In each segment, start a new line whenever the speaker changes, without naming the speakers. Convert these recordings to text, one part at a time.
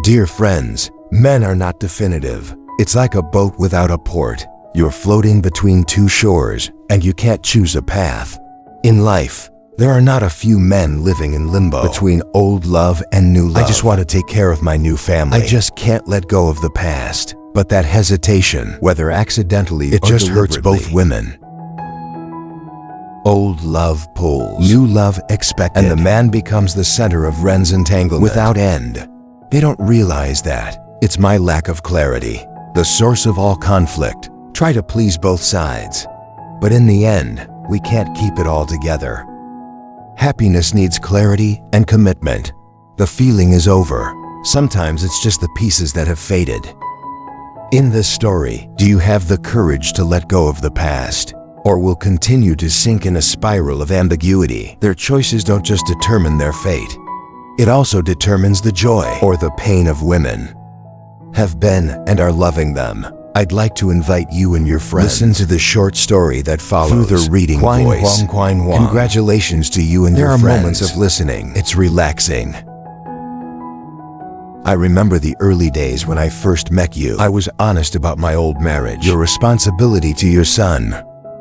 Dear friends, men are not definitive. It's like a boat without a port. You're floating between two shores, and you can't choose a path. In life, there are not a few men living in limbo between old love and new love. I just want to take care of my new family. I just can't let go of the past. But that hesitation, whether accidentally or just hurts both women. Old love pulls, new love expected, and the man becomes the center of Ren's entanglement without end. They don't realize that. It's my lack of clarity, the source of all conflict. Try to please both sides. But in the end, we can't keep it all together. Happiness needs clarity and commitment. The feeling is over. Sometimes it's just the pieces that have faded. In this story, do you have the courage to let go of the past? Or will continue to sink in a spiral of ambiguity? Their choices don't just determine their fate. It also determines the joy or the pain of women have been and are loving them. I'd like to invite you and your friends listen to the short story that follows through the reading voice. Congratulations to you and your friends. There are moments of listening. It's relaxing. I remember the early days when I first met you. I was honest about my old marriage, your responsibility to your son.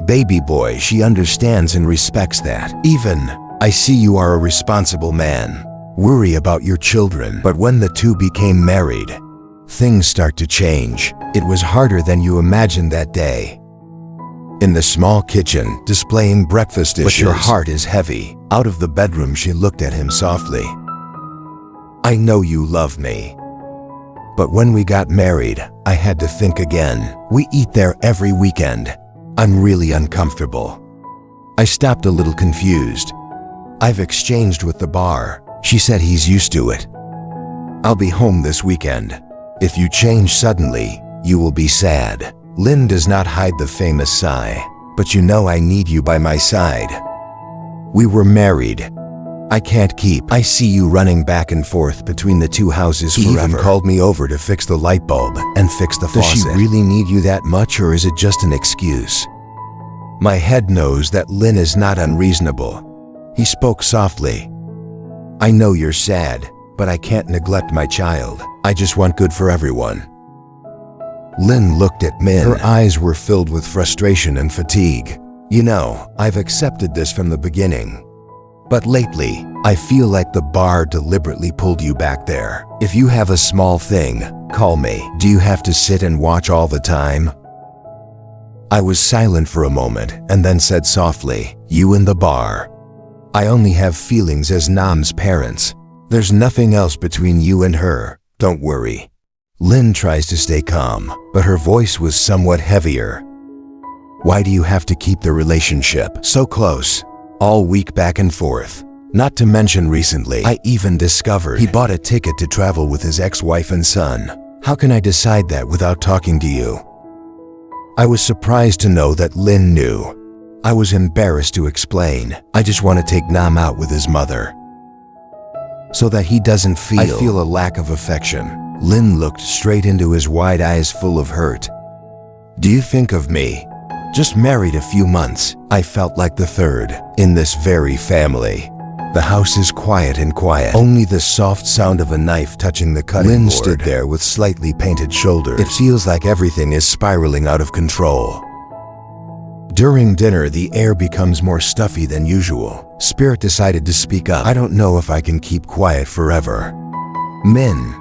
Baby boy, she understands and respects that. Even, I see you are a responsible man. Worry about your children. But when the two became married, things start to change. It was harder than you imagined that day. In the small kitchen, displaying breakfast dishes. But your heart is heavy. Out of the bedroom, she looked at him softly. I know you love me. But when we got married, I had to think again. We eat there every weekend. I'm really uncomfortable. I stopped a little confused. I've exchanged with the bar. She said he's used to it. I'll be home this weekend. If you change suddenly, you will be sad. Lynn does not hide the famous sigh. But you know I need you by my side. We were married. I can't keep. I see you running back and forth between the two houses forever. He even called me over to fix the light bulb and fix the faucet. Does she really need you that much, or is it just an excuse? My head knows that Lynn is not unreasonable. He spoke softly. I know you're sad, but I can't neglect my child. I just want good for everyone. Lynn looked at Min. Her eyes were filled with frustration and fatigue. You know, I've accepted this from the beginning. But lately, I feel like the bar deliberately pulled you back there. If you have a small thing, call me. Do you have to sit and watch all the time? I was silent for a moment and then said softly, you in the bar. I only have feelings as Nam's parents. There's nothing else between you and her. Don't worry. Lynn tries to stay calm, but her voice was somewhat heavier. Why do you have to keep the relationship so close? All week back and forth. Not to mention recently, I even discovered he bought a ticket to travel with his ex-wife and son. How can I decide that without talking to you? I was surprised to know that Lynn knew. I was embarrassed to explain. I just want to take Nam out with his mother, so that he doesn't feel. I feel a lack of affection. Lynn looked straight into his wide eyes full of hurt. Do you think of me? Just married a few months, I felt like the third in this very family. The house is quiet and quiet. Only the soft sound of a knife touching the cutting board. Lynn stood there with slightly painted shoulders. It feels like everything is spiraling out of control. During dinner, the air becomes more stuffy than usual. Spirit decided to speak up. I don't know if I can keep quiet forever. Min.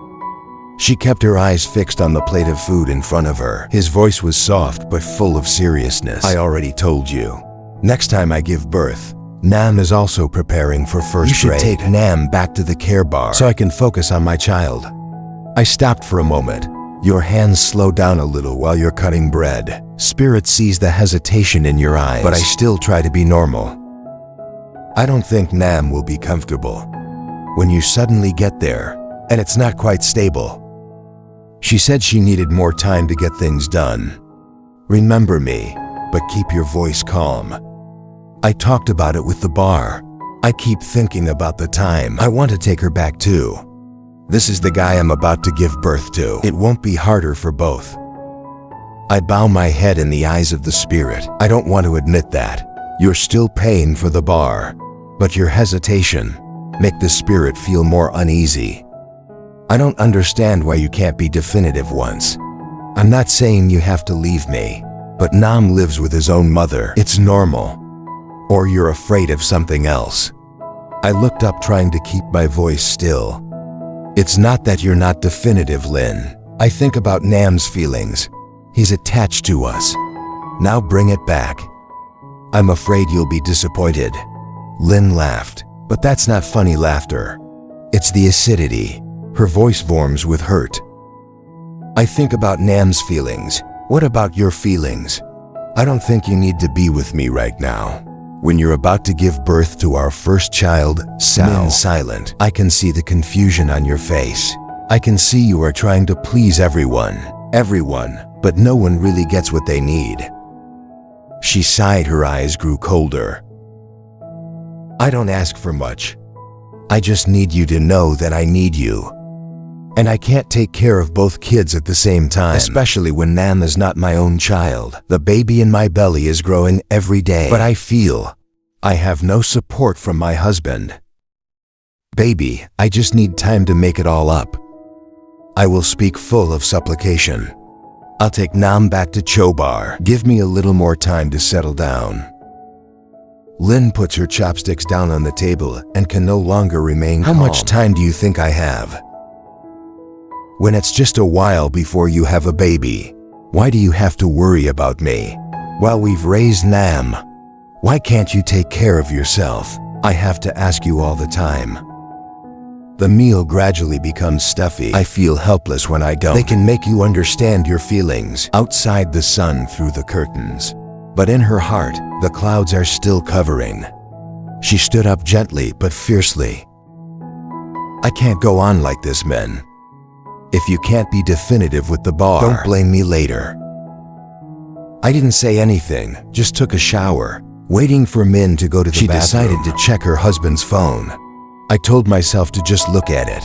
She kept her eyes fixed on the plate of food in front of her. His voice was soft but full of seriousness. I already told you. Next time I give birth, Nam is also preparing for first grade. You should take Nam back to the care bar so I can focus on my child. I stopped for a moment. Your hands slow down a little while you're cutting bread. Spirit sees the hesitation in your eyes, but I still try to be normal. I don't think Nam will be comfortable when you suddenly get there and it's not quite stable. She said she needed more time to get things done. Remember me, but keep your voice calm. I talked about it with the bar. I keep thinking about the time. I want to take her back too. This is the guy I'm about to give birth to. It won't be harder for both. I bow my head in the eyes of the spirit. I don't want to admit that. You're still paying for the bar, but your hesitation make the spirit feel more uneasy. I don't understand why you can't be definitive once. I'm not saying you have to leave me, but Nam lives with his own mother. It's normal. Or you're afraid of something else. I looked up, trying to keep my voice still. It's not that you're not definitive, Lin. I think about Nam's feelings. He's attached to us. Now bring it back. I'm afraid you'll be disappointed. Lin laughed, but that's not funny laughter. It's the acidity. Her voice warms with hurt. I think about Nam's feelings. What about your feelings? I don't think you need to be with me right now. When you're about to give birth to our first child, Min's silent. I can see the confusion on your face. I can see you are trying to please everyone, but no one really gets what they need. She sighed, her eyes grew colder. I don't ask for much. I just need you to know that I need you. And I can't take care of both kids at the same time, especially when Nam is not my own child. The baby in my belly is growing every day, but I feel I have no support from my husband. Baby, I just need time to make it all up. I will speak full of supplication. I'll take Nam back to Chobar. Give me a little more time to settle down. Lin puts her chopsticks down on the table and can no longer remain calm. How much time do you think I have? When it's just a while before you have a baby, why do you have to worry about me? While we've raised Nam, why can't you take care of yourself? I have to ask you all the time. The meal gradually becomes stuffy. I feel helpless when I don't. They can make you understand your feelings outside, the sun through the curtains. But in her heart, the clouds are still covering. She stood up gently but fiercely. I can't go on like this, Min. If you can't be definitive with the bar, don't blame me later. I didn't say anything, just took a shower, waiting for Min to go to the bathroom. She decided to check her husband's phone. I told myself to just look at it.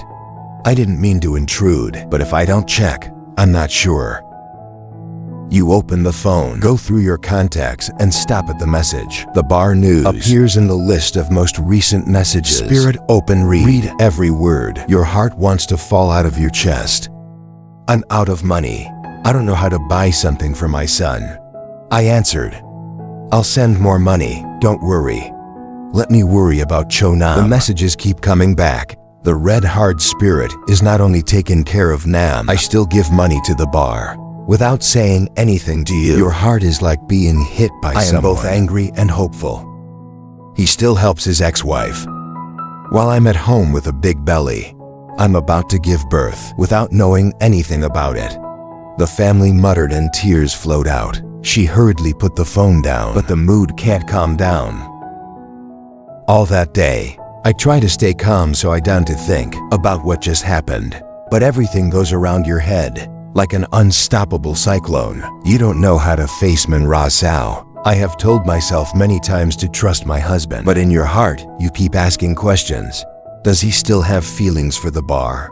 I didn't mean to intrude, but if I don't check, I'm not sure. You open the phone, go through your contacts, and stop at the message. The bar news appears in the list of most recent messages. Spirit open, read every word. Your heart wants to fall out of your chest. I'm out of money. I don't know how to buy something for my son. I answered, I'll send more money, don't worry. Let me worry about Chonam. The messages keep coming back. The red hard spirit is not only taking care of Nam, I still give money to the bar. Without saying anything to you, your heart is like being hit by someone. I am both angry and hopeful. He still helps his ex-wife. While I'm at home with a big belly, I'm about to give birth without knowing anything about it. The family muttered and tears flowed out. She hurriedly put the phone down, but the mood can't calm down. All that day, I try to stay calm so I don't think about what just happened, but everything goes around your head. Like an unstoppable cyclone. You don't know how to face Minra Sao. I have told myself many times to trust my husband, but in your heart, you keep asking questions. Does he still have feelings for the bar?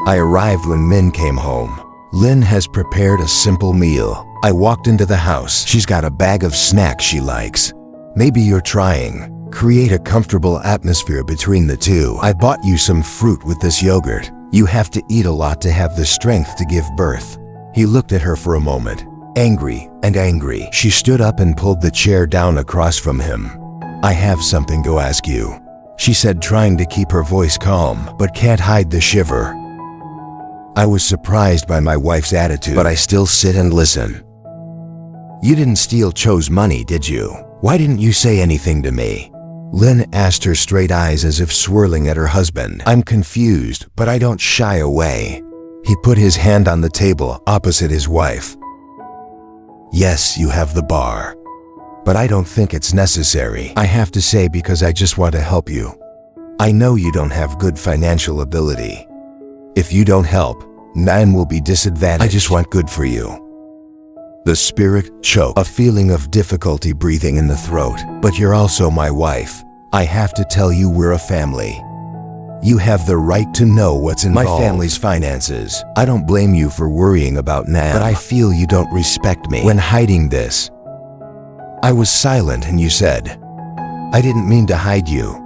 I arrived when Min came home. Lin has prepared a simple meal. I walked into the house. She's got a bag of snacks she likes. Maybe you're trying. Create a comfortable atmosphere between the two. I bought you some fruit with this yogurt. You have to eat a lot to have the strength to give birth. He looked at her for a moment, angry and angry. She stood up and pulled the chair down across from him. I have something to ask you, she said, trying to keep her voice calm, but can't hide the shiver. I was surprised by my wife's attitude, but I still sit and listen. You didn't steal Cho's money, did you? Why didn't you say anything to me? Lin asked, her straight eyes as if swirling at her husband. I'm confused, but I don't shy away. He put his hand on the table opposite his wife. Yes, you have the bar, but I don't think it's necessary. I have to say, because I just want to help you. I know you don't have good financial ability. If you don't help, Nam will be disadvantaged. I just want good for you. The spirit choked, a feeling of difficulty breathing in the throat. But you're also my wife. I have to tell you, we're a family. You have the right to know what's involved. My family's finances. I don't blame you for worrying about Nam, but I feel you don't respect me when hiding this. I was silent and you said, I didn't mean to hide you.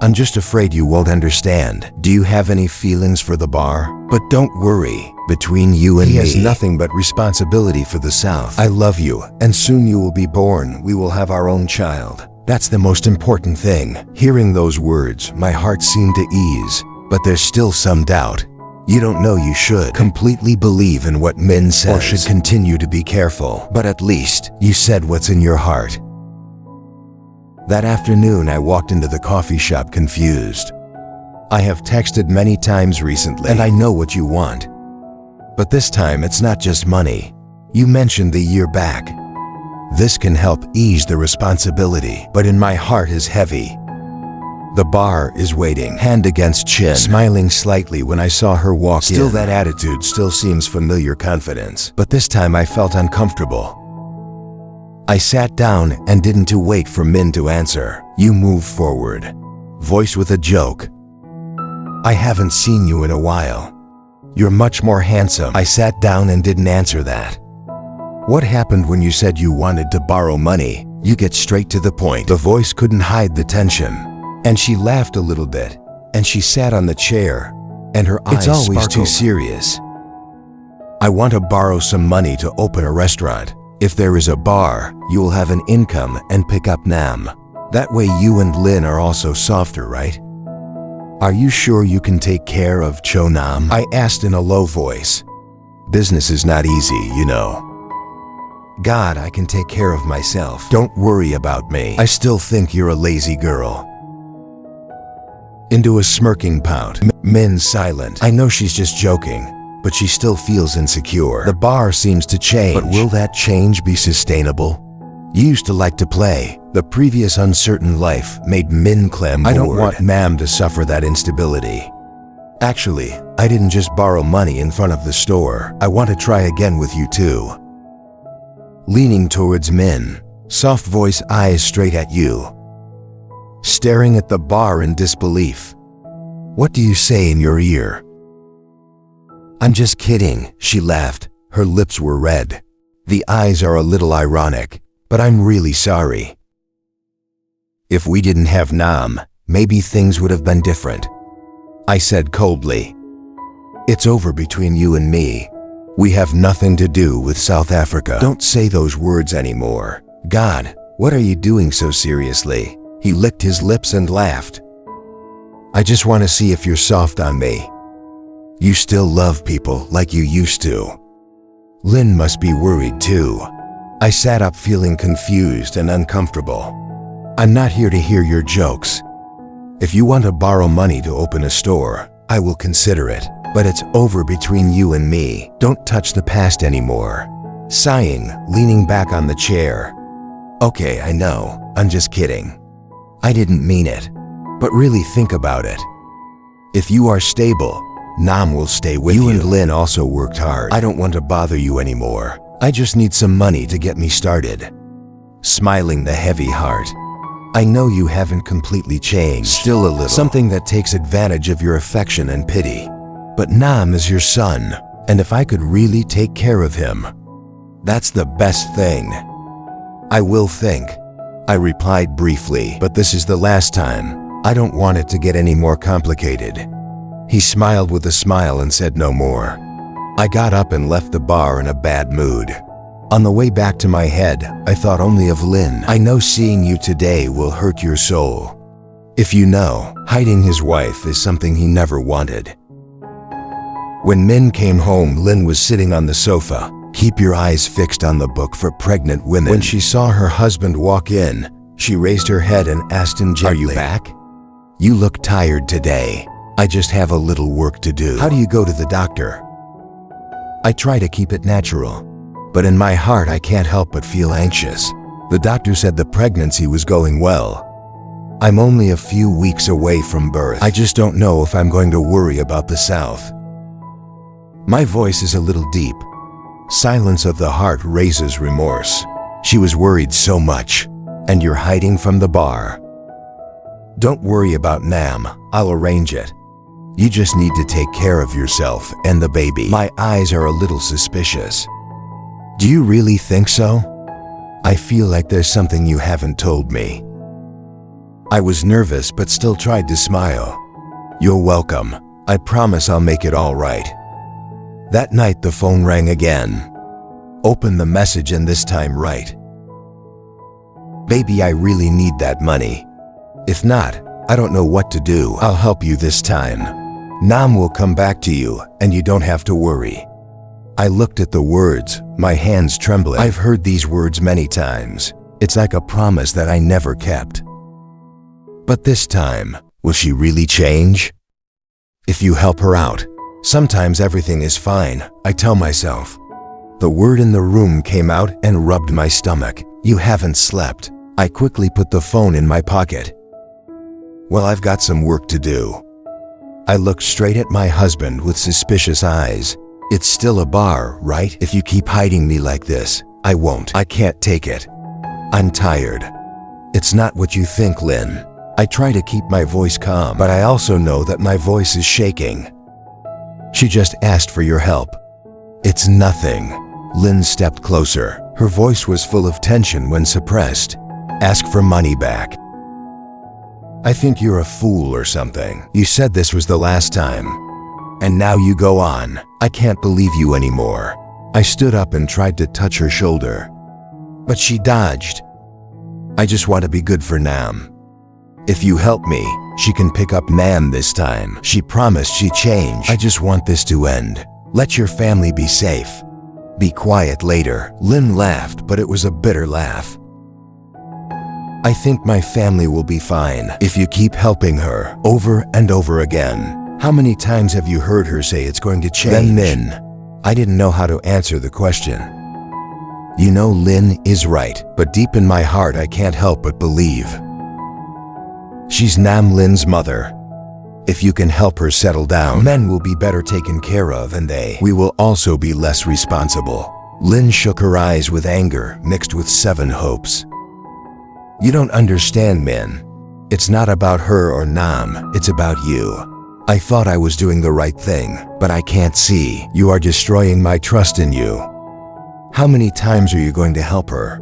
I'm just afraid you won't understand. Do you have any feelings for the bar? But don't worry. Between you and me, he has nothing but responsibility for the South. I love you, and soon you will be born. We will have our own child. That's the most important thing. Hearing those words, my heart seemed to ease, but there's still some doubt. You don't know you should completely believe in what Min says or should continue to be careful. But at least you said what's in your heart. That afternoon, I walked into the coffee shop confused. I have texted many times recently, and I know what you want. But this time, it's not just money. You mentioned the year back. This can help ease the responsibility, but in my heart is heavy. The bar is waiting, hand against chin, smiling slightly when I saw her walk in. Still, that attitude still seems familiar confidence, but this time I felt uncomfortable. I sat down and didn't wait for Min to answer. You moved forward, voice with a joke. I haven't seen you in a while. You're much more handsome. I sat down and didn't answer that. What happened when you said you wanted to borrow money? You get straight to the point. The voice couldn't hide the tension. And she laughed a little bit, and she sat on the chair, and her eyes sparkled. It's always too serious. I want to borrow some money to open a restaurant. If there is a bar, you will have an income and pick up Nam. That way you and Lin are also softer, right? Are you sure you can take care of Cho Nam? I asked in a low voice. Business is not easy, you know. God, I can take care of myself. Don't worry about me. I still think you're a lazy girl. Into a smirking pout. Min's silent. I know she's just joking, but she still feels insecure. The bar seems to change. But will that change be sustainable? You used to like to play. The previous uncertain life made Min clam bored. I don't want Mam to suffer that instability. Actually, I didn't just borrow money in front of the store. I want to try again with you too. Leaning towards Min, soft voice, eyes straight at you. Staring at the bar in disbelief. What do you say in your ear? I'm just kidding, she laughed. Her lips were red. The eyes are a little ironic, but I'm really sorry. If we didn't have Nam, maybe things would have been different. I said coldly. It's over between you and me. We have nothing to do with South Africa. Don't say those words anymore. God, what are you doing so seriously? He licked his lips and laughed. I just want to see if you're soft on me. You still love people like you used to. Lin must be worried too. I sat up feeling confused and uncomfortable. I'm not here to hear your jokes. If you want to borrow money to open a store, I will consider it. But it's over between you and me. Don't touch the past anymore. Sighing, leaning back on the chair. Okay, I know. I'm just kidding. I didn't mean it. But really think about it. If you are stable, Nam will stay with you. You and Lin also worked hard. I don't want to bother you anymore. I just need some money to get me started. Smiling the heavy heart. I know you haven't completely changed. Still a little. Something that takes advantage of your affection and pity. But Nam is your son, and if I could really take care of him, that's the best thing. I will think. I replied briefly, but this is the last time. I don't want it to get any more complicated. He smiled with a smile and said no more. I got up and left the bar in a bad mood. On the way back to my head, I thought only of Lin. I know seeing you today will hurt your soul. If you know, hiding his wife is something he never wanted. When Min came home, Lin was sitting on the sofa. Keep your eyes fixed on the book for pregnant women. When she saw her husband walk in, she raised her head and asked him gently, "Are you back? You look tired today. I just have a little work to do. How do you go to the doctor?" I try to keep it natural, but in my heart I can't help but feel anxious. The doctor said the pregnancy was going well. I'm only a few weeks away from birth. I just don't know if I'm going to worry about the South. My voice is a little deep. Silence of the heart raises remorse. She was worried so much, and you're hiding from the bar. Don't worry about Nam, I'll arrange it. You just need to take care of yourself and the baby. My eyes are a little suspicious. Do you really think so? I feel like there's something you haven't told me. I was nervous but still tried to smile. "You're welcome. I promise I'll make it all right." That night the phone rang again. Open the message and this time write, "Baby, I really need that money. If not, I don't know what to do. I'll help you this time. Nam will come back to you and you don't have to worry." I looked at the words, my hands trembling. I've heard these words many times. It's like a promise that I never kept. But this time, will she really change? If you help her out, sometimes everything is fine, I tell myself. The word in the room came out and rubbed my stomach. "You haven't slept." I quickly put the phone in my pocket. "Well, I've got some work to do." I looked straight at my husband with suspicious eyes. "It's still a bar, right? If you keep hiding me like this, I won't. I can't take it. I'm tired." "It's not what you think, Lynn." I try to keep my voice calm, but I also know that my voice is shaking. "She just asked for your help." "It's nothing." Lynn stepped closer. Her voice was full of tension when suppressed. "Ask for money back." "I think you're a fool or something. You said this was the last time. And now you go on. I can't believe you anymore." I stood up and tried to touch her shoulder, but she dodged. "I just want to be good for Nam. If you help me, she can pick up Nam this time. She promised she'd change. I just want this to end. Let your family be safe. Be quiet later." Lynn laughed, but it was a bitter laugh. "I think my family will be fine if you keep helping her over and over again. How many times have you heard her say it's going to change?" Then I didn't know how to answer the question. You know, Lynn is right, but deep in my heart I can't help but believe. She's Nam Lynn's mother. If you can help her settle down, men will be better taken care of and we will also be less responsible. Lynn shook her eyes with anger mixed with 7 hopes. "You don't understand, Min. It's not about her or Nam, it's about you. I thought I was doing the right thing, but I can't see. You are destroying my trust in you. How many times are you going to help her?"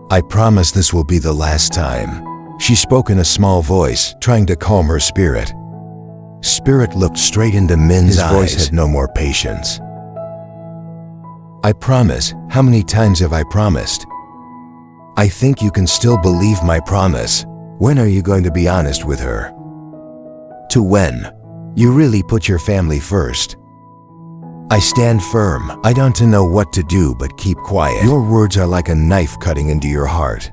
"I promise this will be the last time." She spoke in a small voice, trying to calm her spirit. Spirit looked straight into Min's eyes. His voice had no more patience. "I promise. How many times have I promised?" "I think you can still believe my promise. When are you going to be honest with her?" "To when? You really put your family first." "I stand firm. I don't know what to do but keep quiet." "Your words are like a knife cutting into your heart.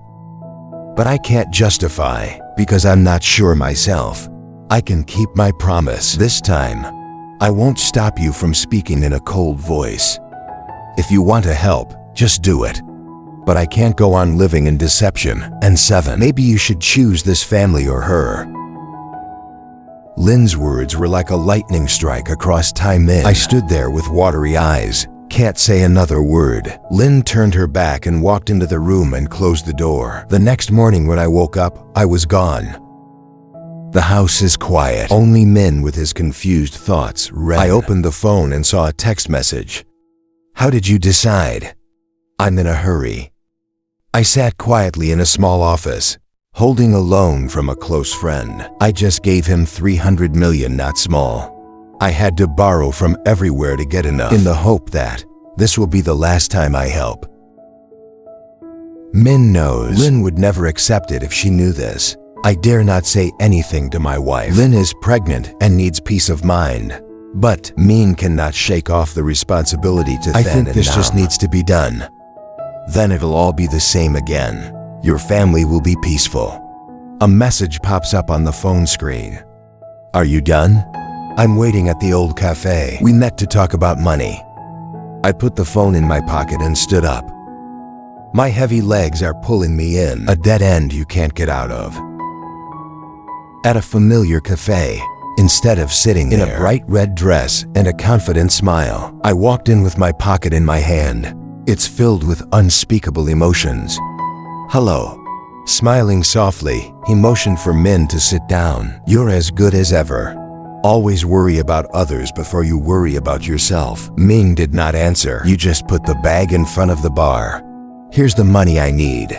But I can't justify, because I'm not sure myself. I can keep my promise this time. I won't stop you from speaking in a cold voice. If you want to help, just do it. But I can't go on living in deception. And 7, maybe you should choose this family or her." Lynn's words were like a lightning strike across time. I stood there with watery eyes, can't say another word. Lynn turned her back and walked into the room and closed the door. The next morning when I woke up, I was gone. The house is quiet. Only Min with his confused thoughts read. I opened the phone and saw a text message. "How did you decide?" "I'm in a hurry." I sat quietly in a small office, holding a loan from a close friend. I just gave him 300 million, not small. I had to borrow from everywhere to get enough, in the hope that this will be the last time I help. Min knows. Lynn would never accept it if she knew this. I dare not say anything to my wife. Lynn is pregnant and needs peace of mind. But Min cannot shake off the responsibility to I think this just needs to be done. Then it'll all be the same again. Your family will be peaceful. A message pops up on the phone screen. "Are you done?" "I'm waiting at the old cafe. We met to talk about money." I put the phone in my pocket and stood up. My heavy legs are pulling me in, a dead end you can't get out of. At a familiar cafe, instead of sitting in a bright red dress and a confident smile, I walked in with my pocket in my hand. It's filled with unspeakable emotions. "Hello." Smiling softly, he motioned for Min to sit down. "You're as good as ever. Always worry about others before you worry about yourself." Ming did not answer. "You just put the bag in front of the bar. Here's the money I need.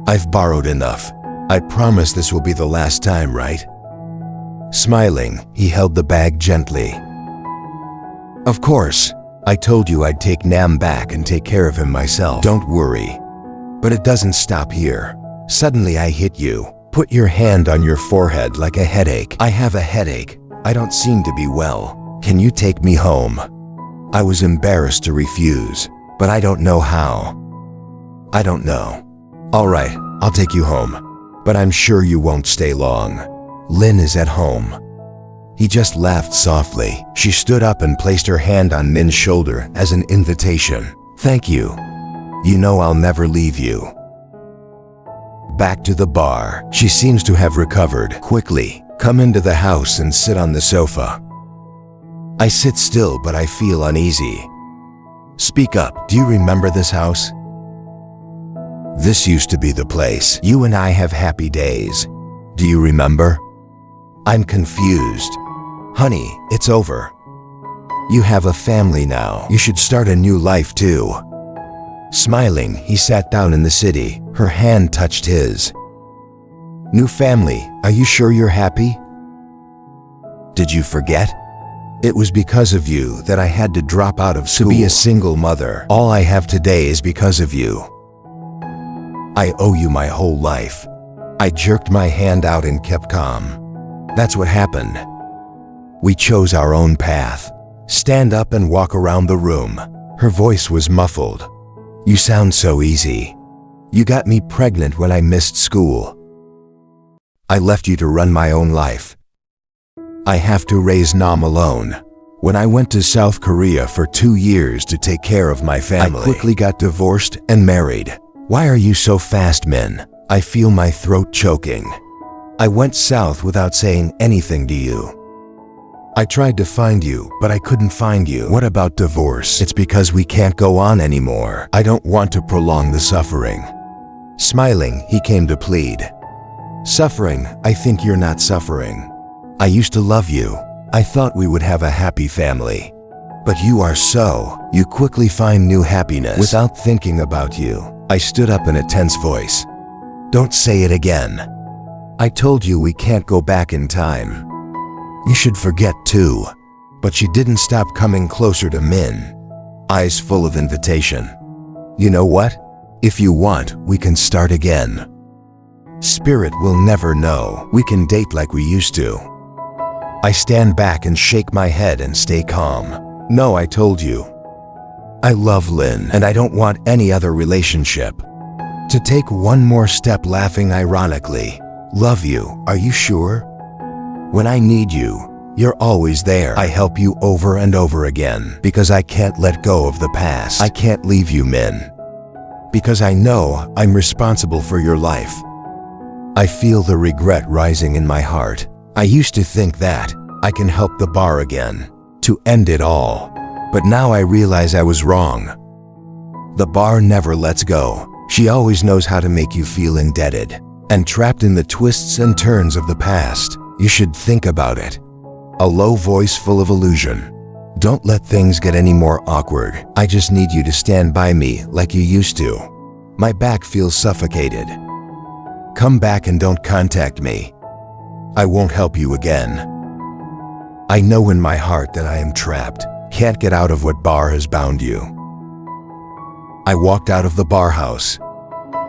I've borrowed enough. I promise this will be the last time, right? Smiling, he held the bag gently. Of course, I told you I'd take Nam back and take care of him myself. Don't worry. But it doesn't stop here. Suddenly I hit you. Put your hand on your forehead like a headache. I have a headache. I don't seem to be well. Can you take me home? I was embarrassed to refuse, but I don't know how. I don't know. All right, I'll take you home. But I'm sure you won't stay long. Lin is at home. He just laughed softly. She stood up and placed her hand on Min's shoulder as an invitation. Thank you. You know I'll never leave you. Back to the bar. She seems to have recovered. Quickly, come into the house and sit on the sofa. I sit still, but I feel uneasy. Speak up. Do you remember this house? This used to be the place. You and I have happy days. Do you remember? I'm confused. Honey, it's over. You have a family now. You should start a new life too. Smiling, he sat down in the city. Her hand touched his. New family, are you sure you're happy? Did you forget? It was because of you that I had to drop out of school to be a single mother. All I have today is because of you. I owe you my whole life. I jerked my hand out and kept calm. That's what happened. We chose our own path. Stand up and walk around the room. Her voice was muffled. You sound so easy. You got me pregnant when I missed school. I left you to run my own life. I have to raise Nam alone. When I went to South Korea for 2 years to take care of my family, I quickly got divorced and married. Why are you so fast, Min? I feel my throat choking. I went south without saying anything to you. I tried to find you, but I couldn't find you. What about divorce? It's because we can't go on anymore. I don't want to prolong the suffering. Smiling, he came to plead. Suffering, I think you're not suffering. I used to love you. I thought we would have a happy family. But you are so. You quickly find new happiness without thinking about you. I stood up in a tense voice. Don't say it again. I told you we can't go back in time. You should forget too. But she didn't stop coming closer to Min, eyes full of invitation. You know what? If you want, we can start again. Spirit will never know. We can date like we used to. I stand back and shake my head and stay calm. No, I told you. I love Lin and I don't want any other relationship. To take one more step, laughing ironically. Love you, are you sure? When I need you, you're always there. I help you over and over again because I can't let go of the past. I can't leave you, Min, because I know I'm responsible for your life. I feel the regret rising in my heart. I used to think that I can help the bar again, to end it all. But now I realize I was wrong. The bar never lets go. She always knows how to make you feel indebted and trapped in the twists and turns of the past. You should think about it. A low voice full of illusion. Don't let things get any more awkward. I just need you to stand by me like you used to. My back feels suffocated. Come back and don't contact me. I won't help you again. I know in my heart that I am trapped. Can't get out of what bar has bound you. I walked out of the bar house.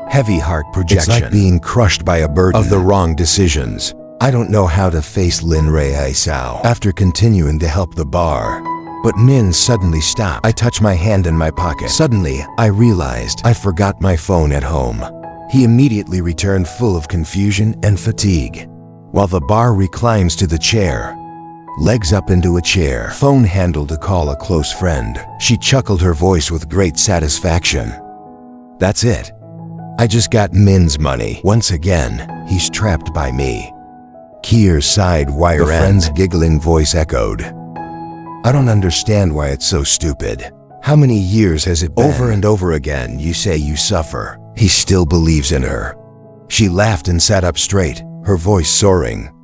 Heavy heart projection. It's like being crushed by a burden of the wrong decisions. I don't know how to face Lin Rei Sao after continuing to help the bar. But Min suddenly stopped. I touched my hand in my pocket. Suddenly, I realized I forgot my phone at home. He immediately returned full of confusion and fatigue. While the bar reclines to the chair, legs up into a chair, phone handle to call a close friend. She chuckled, her voice with great satisfaction. That's it. I just got Min's money. Once again, he's trapped by me. Kier's side wire the friend's giggling voice echoed. I don't understand why it's so stupid. How many years has it been? Over and over again you say you suffer. He still believes in her. She laughed and sat up straight, her voice soaring.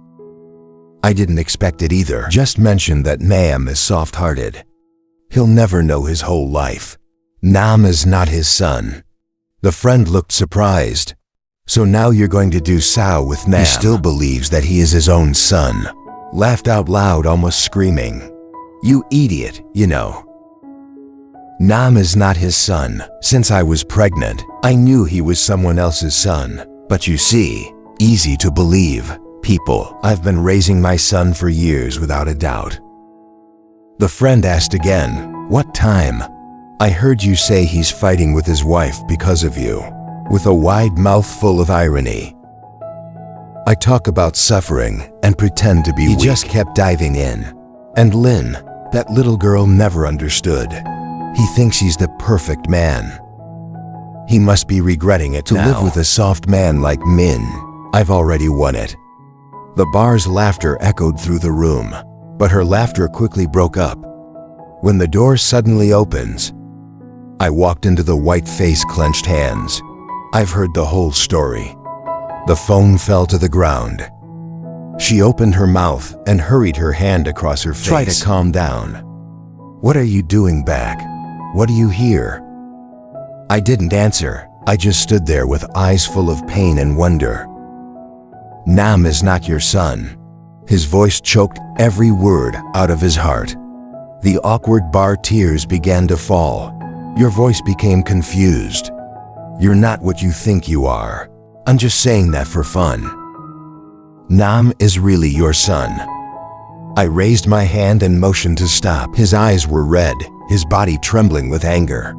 I didn't expect it either. Just mention that Nam is soft-hearted. He'll never know his whole life. Nam is not his son. The friend looked surprised. So now you're going to do Sao with Nam. He still believes that he is his own son. Laughed out loud, almost screaming. You idiot, you know. Nam is not his son. Since I was pregnant, I knew he was someone else's son. But you see, easy to believe. People, I've been raising my son for years without a doubt. The friend asked again, what time? I heard you say he's fighting with his wife because of you. With a wide mouth full of irony. I talk about suffering and pretend to be weak. He just kept diving in. And Lin, that little girl, never understood. He thinks he's the perfect man. He must be regretting it now. To live with a soft man like Min, I've already won it. The bar's laughter echoed through the room, but her laughter quickly broke up. When the door suddenly opens, I walked into the white face, clenched hands. I've heard the whole story. The phone fell to the ground. She opened her mouth and hurried her hand across her face. Try to calm down. What are you doing back? What do you hear? I didn't answer. I just stood there with eyes full of pain and wonder. Nam is not your son. His voice choked every word out of his heart. The awkward bar tears began to fall. Your voice became confused. You're not what you think you are. I'm just saying that for fun. Nam is really your son. I raised my hand and motioned to stop. His eyes were red, his body trembling with anger.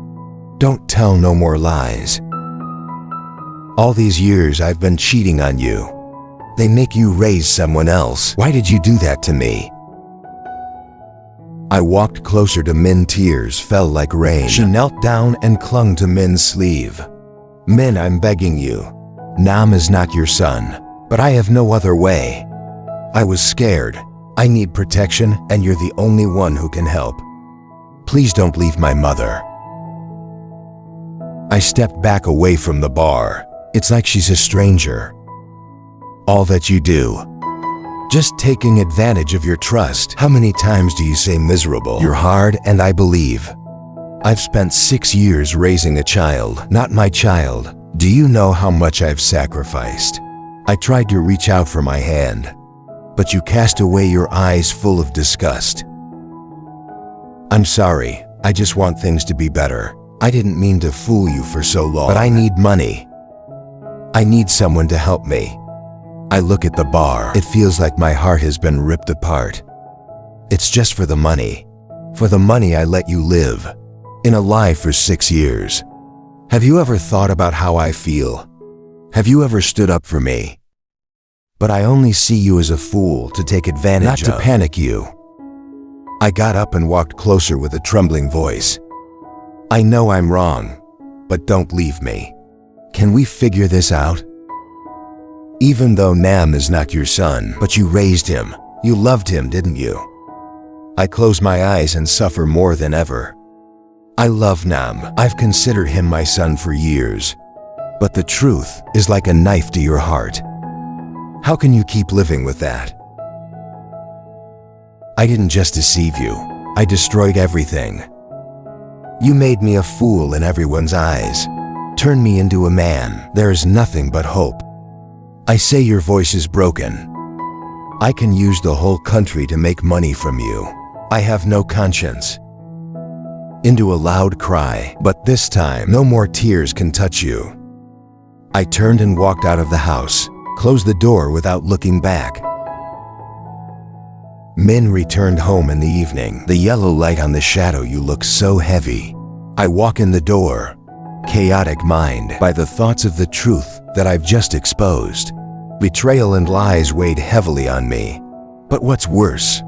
Don't tell no more lies. All these years I've been cheating on you. They make you raise someone else. Why did you do that to me? I walked closer to Min. Tears fell like rain. She knelt down and clung to Min's sleeve. Min, I'm begging you. Nam is not your son, but I have no other way. I was scared. I need protection, and you're the only one who can help. Please don't leave my mother. I stepped back away from the bar. It's like she's a stranger. All that you do, just taking advantage of your trust. How many times do you say miserable? You're hard, and I believe. I've spent 6 years raising a child, not my child. Do you know how much I've sacrificed? I tried to reach out for my hand, but you cast away, your eyes full of disgust. I'm sorry, I just want things to be better. I didn't mean to fool you for so long, but I need money. I need someone to help me. I look at the bar. It feels like my heart has been ripped apart. It's just for the money. For the money I let you live in a lie for 6 years. Have you ever thought about how I feel? Have you ever stood up for me? But I only see you as a fool to take advantage of. Not to panic you. I got up and walked closer with a trembling voice. I know I'm wrong, but don't leave me. Can we figure this out? Even though Nam is not your son, but you raised him. You loved him, didn't you? I close my eyes and suffer more than ever. I love Nam. I've considered him my son for years. But the truth is like a knife to your heart. How can you keep living with that? I didn't just deceive you. I destroyed everything. You made me a fool in everyone's eyes. Turned me into a man. There is nothing but hope. I say your voice is broken. I can use the whole country to make money from you. I have no conscience. Into a loud cry, but this time no more tears can touch you. I turned and walked out of the house, closed the door without looking back. Min returned home in the evening. The yellow light on the shadow you look so heavy. I walk in the door, chaotic mind by the thoughts of the truth that I've just exposed. Betrayal and lies weighed heavily on me. But what's worse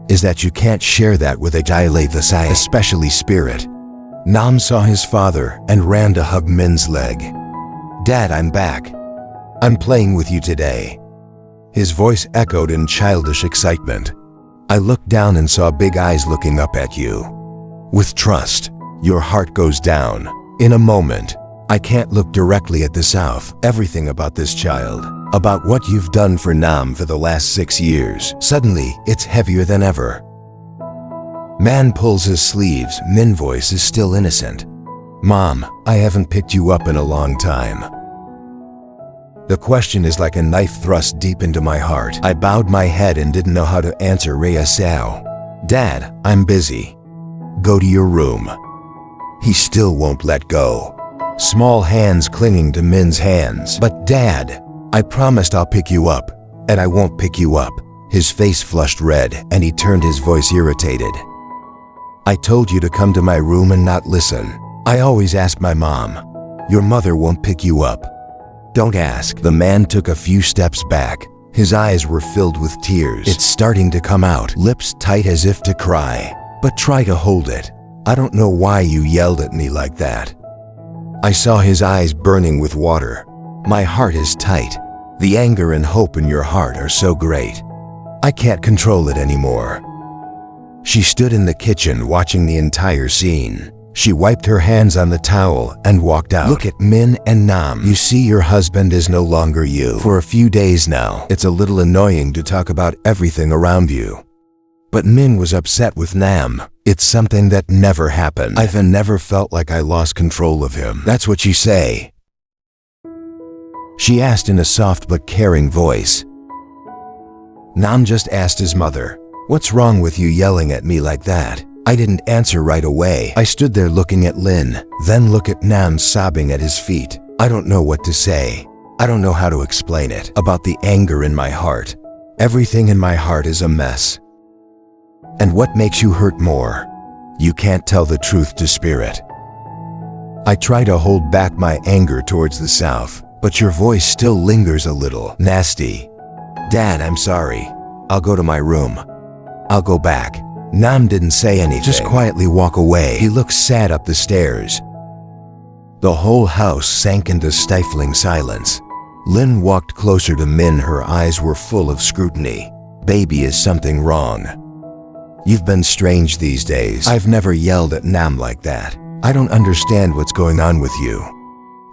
is that you can't share that with a Jile Vasai, especially Spirit. Nam saw his father and ran to hug Min's leg. Dad, I'm back. I'm playing with you today. His voice echoed in childish excitement. I looked down and saw big eyes looking up at you. With trust, your heart goes down. In a moment, I can't look directly at the South. Everything about this child, about what you've done for Nam for the last 6 years. Suddenly, it's heavier than ever. Man pulls his sleeves. Min voice is still innocent. Mom, I haven't picked you up in a long time. The question is like a knife thrust deep into my heart. I bowed my head and didn't know how to answer Rhea Sao. Dad, I'm busy. Go to your room. He still won't let go. Small hands clinging to Min's hands. But Dad, I promised I'll pick you up, and I won't pick you up. His face flushed red, and he turned his voice irritated. I told you to come to my room and not listen. I always ask my mom. Your mother won't pick you up. Don't ask. The man took a few steps back. His eyes were filled with tears. It's starting to come out, lips tight as if to cry. But try to hold it. I don't know why you yelled at me like that. I saw his eyes burning with water. My heart is tight. The anger and hope in your heart are so great. I can't control it anymore. She stood in the kitchen watching the entire scene. She wiped her hands on the towel and walked out. Look at Min and Nam. You see, your husband is no longer you. For a few days now, it's a little annoying to talk about everything around you. But Min was upset with Nam. It's something that never happened. I've never felt like I lost control of him. That's what you say? She asked in a soft but caring voice. Nam just asked his mother, "What's wrong with you yelling at me like that?" I didn't answer right away. I stood there looking at Lin, then look at Nam sobbing at his feet. I don't know what to say. I don't know how to explain it. About the anger in my heart. Everything in my heart is a mess. And what makes you hurt more? You can't tell the truth to Spirit. I try to hold back my anger towards the south, but your voice still lingers a little. Nasty. Dad, I'm sorry. I'll go to my room. I'll go back. Nam didn't say anything. Just quietly walk away. He looked sad up the stairs. The whole house sank into stifling silence. Lin walked closer to Min. Her eyes were full of scrutiny. Baby, is something wrong? You've been strange these days. I've never yelled at Nam like that. I don't understand what's going on with you.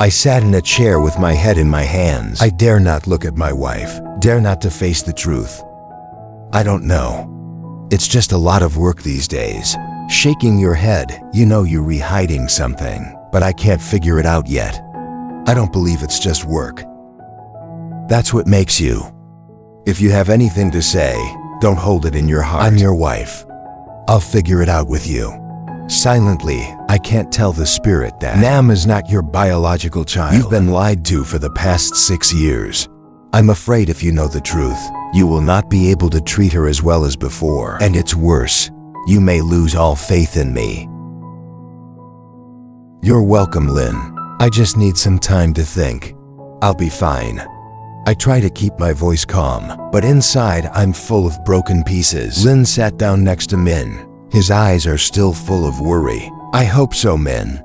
I sat in a chair with my head in my hands. I dare not look at my wife. Dare not to face the truth. I don't know. It's just a lot of work these days. Shaking your head, you know you're re-hiding something, but I can't figure it out yet. I don't believe it's just work. That's what makes you. If you have anything to say, don't hold it in your heart. I'm your wife. I'll figure it out with you. Silently, I can't tell the Spirit that Nam is not your biological child. You've been lied to for the past 6 years. I'm afraid if you know the truth, you will not be able to treat her as well as before. And it's worse. You may lose all faith in me. You're welcome, Lin. I just need some time to think. I'll be fine. I try to keep my voice calm, but inside I'm full of broken pieces. Lin sat down next to Min. His eyes are still full of worry. I hope so, Min.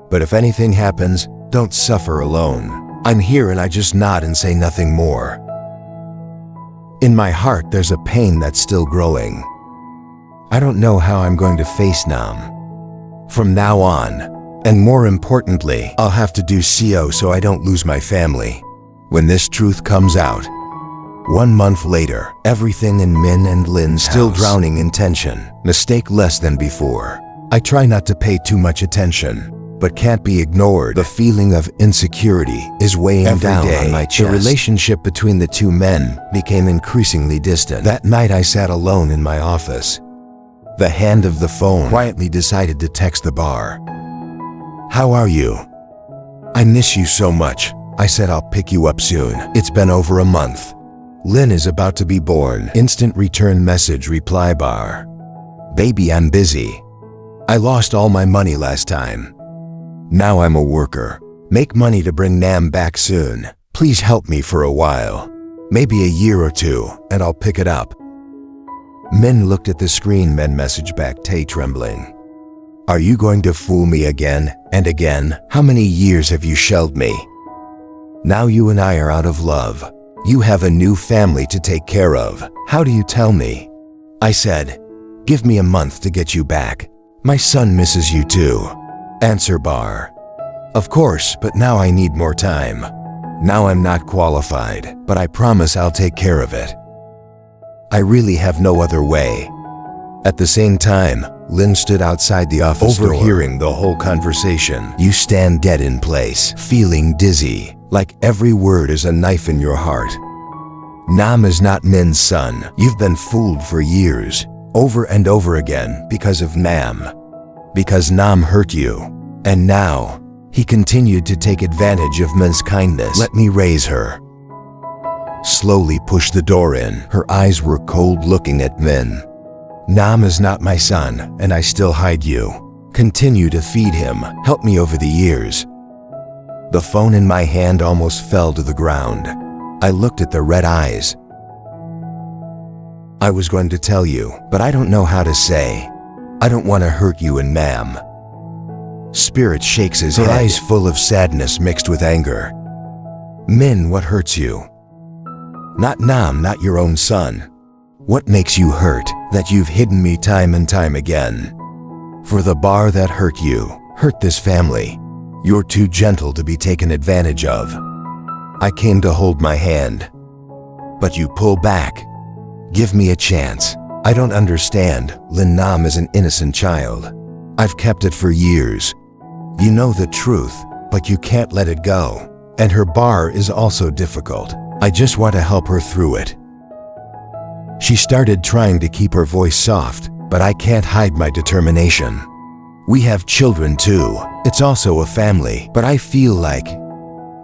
But if anything happens, don't suffer alone. I'm here, and I just nod and say nothing more. In my heart, there's a pain that's still growing. I don't know how I'm going to face Nam from now on. And more importantly, I'll have to do CO so I don't lose my family. When this truth comes out. 1 month later, everything in Min and Lin's still drowning in tension. Mistake less than before. I try not to pay too much attention, but can't be ignored. The feeling of insecurity is weighing down on my chest. The relationship between the two men became increasingly distant. That night I sat alone in my office. The hand of the phone quietly decided to text the bar. How are you? I miss you so much. I said I'll pick you up soon. It's been over a month. Lin is about to be born. Instant return message reply bar. Baby, I'm busy. I lost all my money last time. Now I'm a worker. Make money to bring Nam back soon. Please help me for a while. Maybe a year or 2, and I'll pick it up. Min looked at the screen. Men message back, Tay trembling. Are you going to fool me again and again? How many years have you shelled me? Now you and I are out of love. You have a new family to take care of. How do you tell me? I said, give me a month to get you back. My son misses you too. Answer bar. Of course, but now I need more time. Now I'm not qualified, but I promise I'll take care of it. I really have no other way. At the same time, Lin stood outside the office door, overhearing the whole conversation. You stand dead in place, feeling dizzy. Like every word is a knife in your heart. Nam is not Min's son. You've been fooled for years, over and over again, because of Nam. Because Nam hurt you. And now, he continued to take advantage of Min's kindness. Let me raise her. Slowly push the door in. Her eyes were cold looking at Min. Nam is not my son, and I still hide you. Continue to feed him. Help me over the years. The phone in my hand almost fell to the ground. I looked at the red eyes. I was going to tell you, but I don't know how to say. I don't want to hurt you and Ma'am. Spirit shakes his head. Her eyes full of sadness mixed with anger. Min, what hurts you? Not Nam, not your own son. What makes you hurt, that you've hidden me time and time again? For the bar that hurt you, hurt this family. You're too gentle to be taken advantage of. I came to hold my hand, but you pull back. Give me a chance. I don't understand. Lin Nam is an innocent child. I've kept it for years. You know the truth, but you can't let it go. And her bar is also difficult. I just want to help her through it. She started trying to keep her voice soft, but I can't hide my determination. We have children too. It's also a family, but I feel like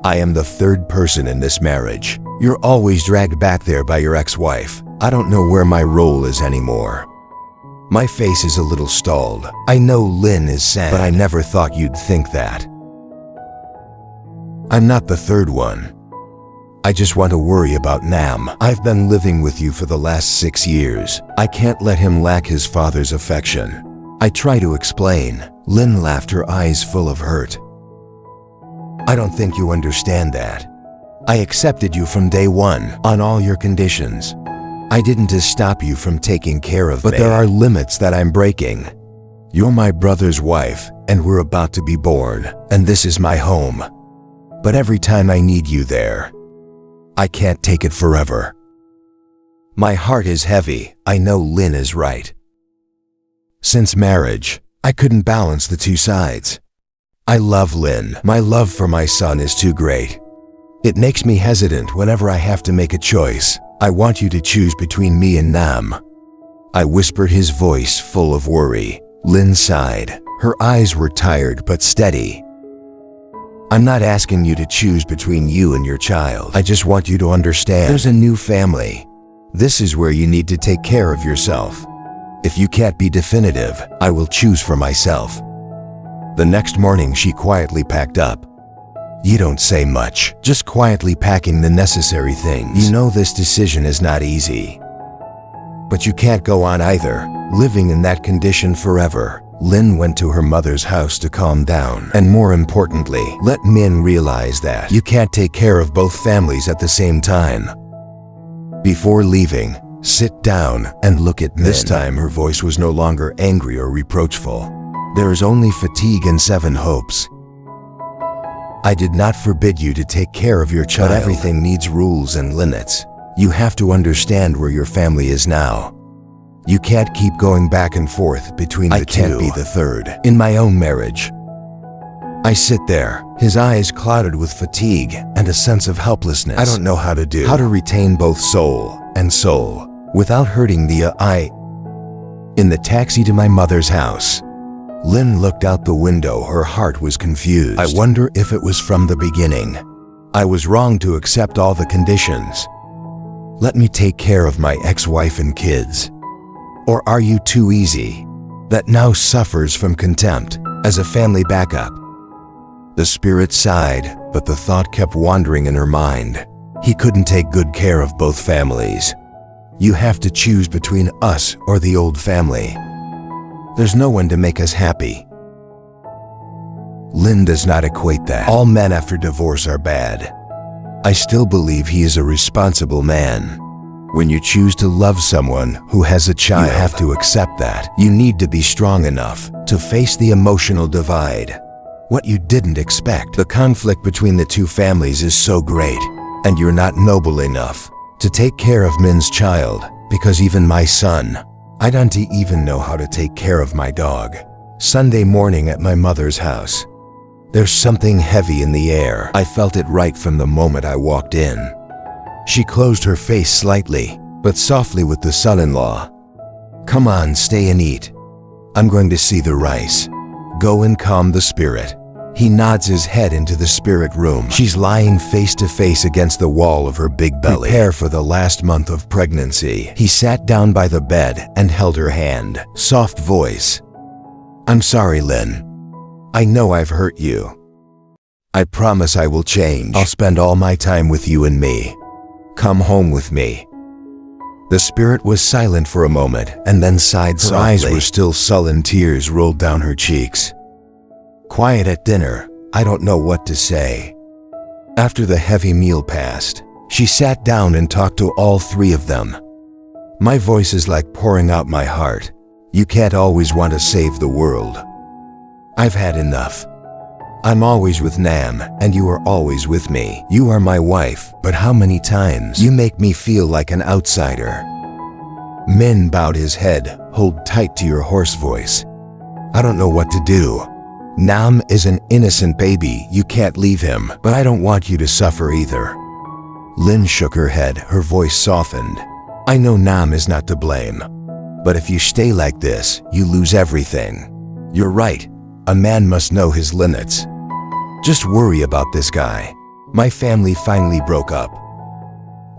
I am the third person in this marriage. You're always dragged back there by your ex-wife. I don't know where my role is anymore. My face is a little stalled. I know Lin is sad, but I never thought you'd think that. I'm not the third one. I just want to worry about Nam. I've been living with you for the last 6 years. I can't let him lack his father's affection. I try to explain. Lin laughed, her eyes full of hurt. I don't think you understand that. I accepted you from day one, on all your conditions. I didn't just stop you from taking care of me. But there are limits that I'm breaking. You're my brother's wife, and we're about to be born, and this is my home. But every time I need you there, I can't take it forever. My heart is heavy. I know Lin is right. Since marriage, I couldn't balance the two sides. I love Lin. My love for my son is too great. It makes me hesitant whenever I have to make a choice. I want you to choose between me and Nam. I whispered, his voice full of worry. Lin sighed. Her eyes were tired but steady. I'm not asking you to choose between you and your child. I just want you to understand. There's a new family. This is where you need to take care of yourself. If you can't be definitive, I will choose for myself. The next morning she quietly packed up. You don't say much, just quietly packing the necessary things. You know this decision is not easy. But you can't go on either, living in that condition forever. Lin went to her mother's house to calm down, and more importantly, let Min realize that you can't take care of both families at the same time. Before leaving, sit down and look at Min. This time her voice was no longer angry or reproachful. There is only fatigue and 7 hopes. I did not forbid you to take care of your child. But everything needs rules and limits. You have to understand where your family is now. You can't keep going back and forth between the two. I can't be the third. In my own marriage. I sit there, his eyes clouded with fatigue and a sense of helplessness. I don't know how to retain both soul and soul without hurting the I. In the taxi to my mother's house, Lin looked out the window. Her heart was confused. I wonder if it was from the beginning. I was wrong to accept all the conditions. Let me take care of my ex-wife and kids. Or are you too easy? That now suffers from contempt as a family backup. The spirit sighed, but the thought kept wandering in her mind. He couldn't take good care of both families. You have to choose between us or the old family. There's no one to make us happy. Lin does not equate that. All men after divorce are bad. I still believe he is a responsible man. When you choose to love someone who has a child, you have to accept that. You need to be strong enough to face the emotional divide. What you didn't expect. The conflict between the two families is so great, and you're not noble enough to take care of Min's child, because even my son, I don't even know how to take care of my dog. Sunday morning at my mother's house. There's something heavy in the air. I felt it right from the moment I walked in. She closed her face slightly, but softly with the son-in-law. Come on, stay and eat. I'm going to see the rice. Go and calm the spirit. He nods his head into the spirit room. She's lying face to face against the wall of her big belly. Prepare for the last month of pregnancy. He sat down by the bed and held her hand. Soft voice. I'm sorry, Lynn. I know I've hurt you. I promise I will change. I'll spend all my time with you and me. Come home with me. The spirit was silent for a moment and then sighed softly. Her eyes were still sullen, tears rolled down her cheeks. Quiet at dinner, I don't know what to say. After the heavy meal passed, she sat down and talked to all three of them. My voice is like pouring out my heart. You can't always want to save the world. I've had enough. I'm always with Nam, and you are always with me. You are my wife, but how many times? You make me feel like an outsider. Min bowed his head. Hold tight to your hoarse voice. I don't know what to do. Nam is an innocent baby. You can't leave him, but I don't want you to suffer either. Lynn shook her head. Her voice softened. I know Nam is not to blame, but if you stay like this, you lose everything. You're right. A man must know his limits. Just worry about this guy. My family finally broke up.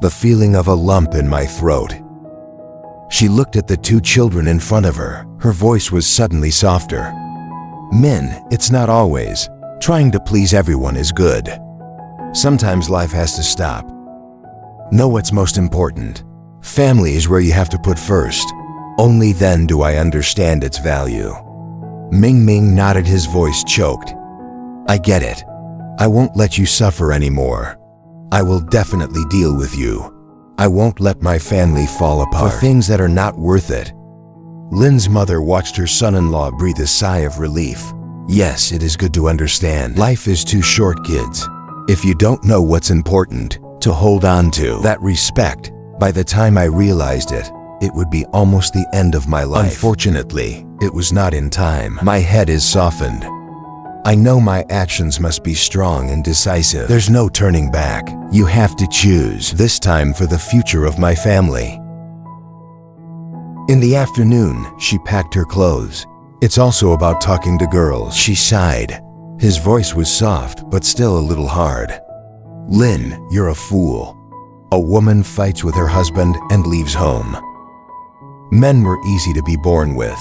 The feeling of a lump in my throat. She looked at the two children in front of her. Her voice was suddenly softer. Min, it's not always. Trying to please everyone is good. Sometimes life has to stop. Know what's most important. Family is where you have to put first. Only then do I understand its value. Ming Ming nodded, his voice choked. I get it. I won't let you suffer anymore. I will definitely deal with you. I won't let my family fall apart for things that are not worth it. Lynn's mother watched her son-in-law breathe a sigh of relief. Yes, it is good to understand. Life is too short, kids. If you don't know what's important, to hold on to that respect, by the time I realized it, it would be almost the end of my life. Unfortunately, it was not in time. My head is softened. I know my actions must be strong and decisive. There's no turning back. You have to choose, this time for the future of my family. In the afternoon, she packed her clothes. It's also about talking to girls. She sighed. His voice was soft, but still a little hard. Lynn, you're a fool. A woman fights with her husband and leaves home. Men were easy to be born with.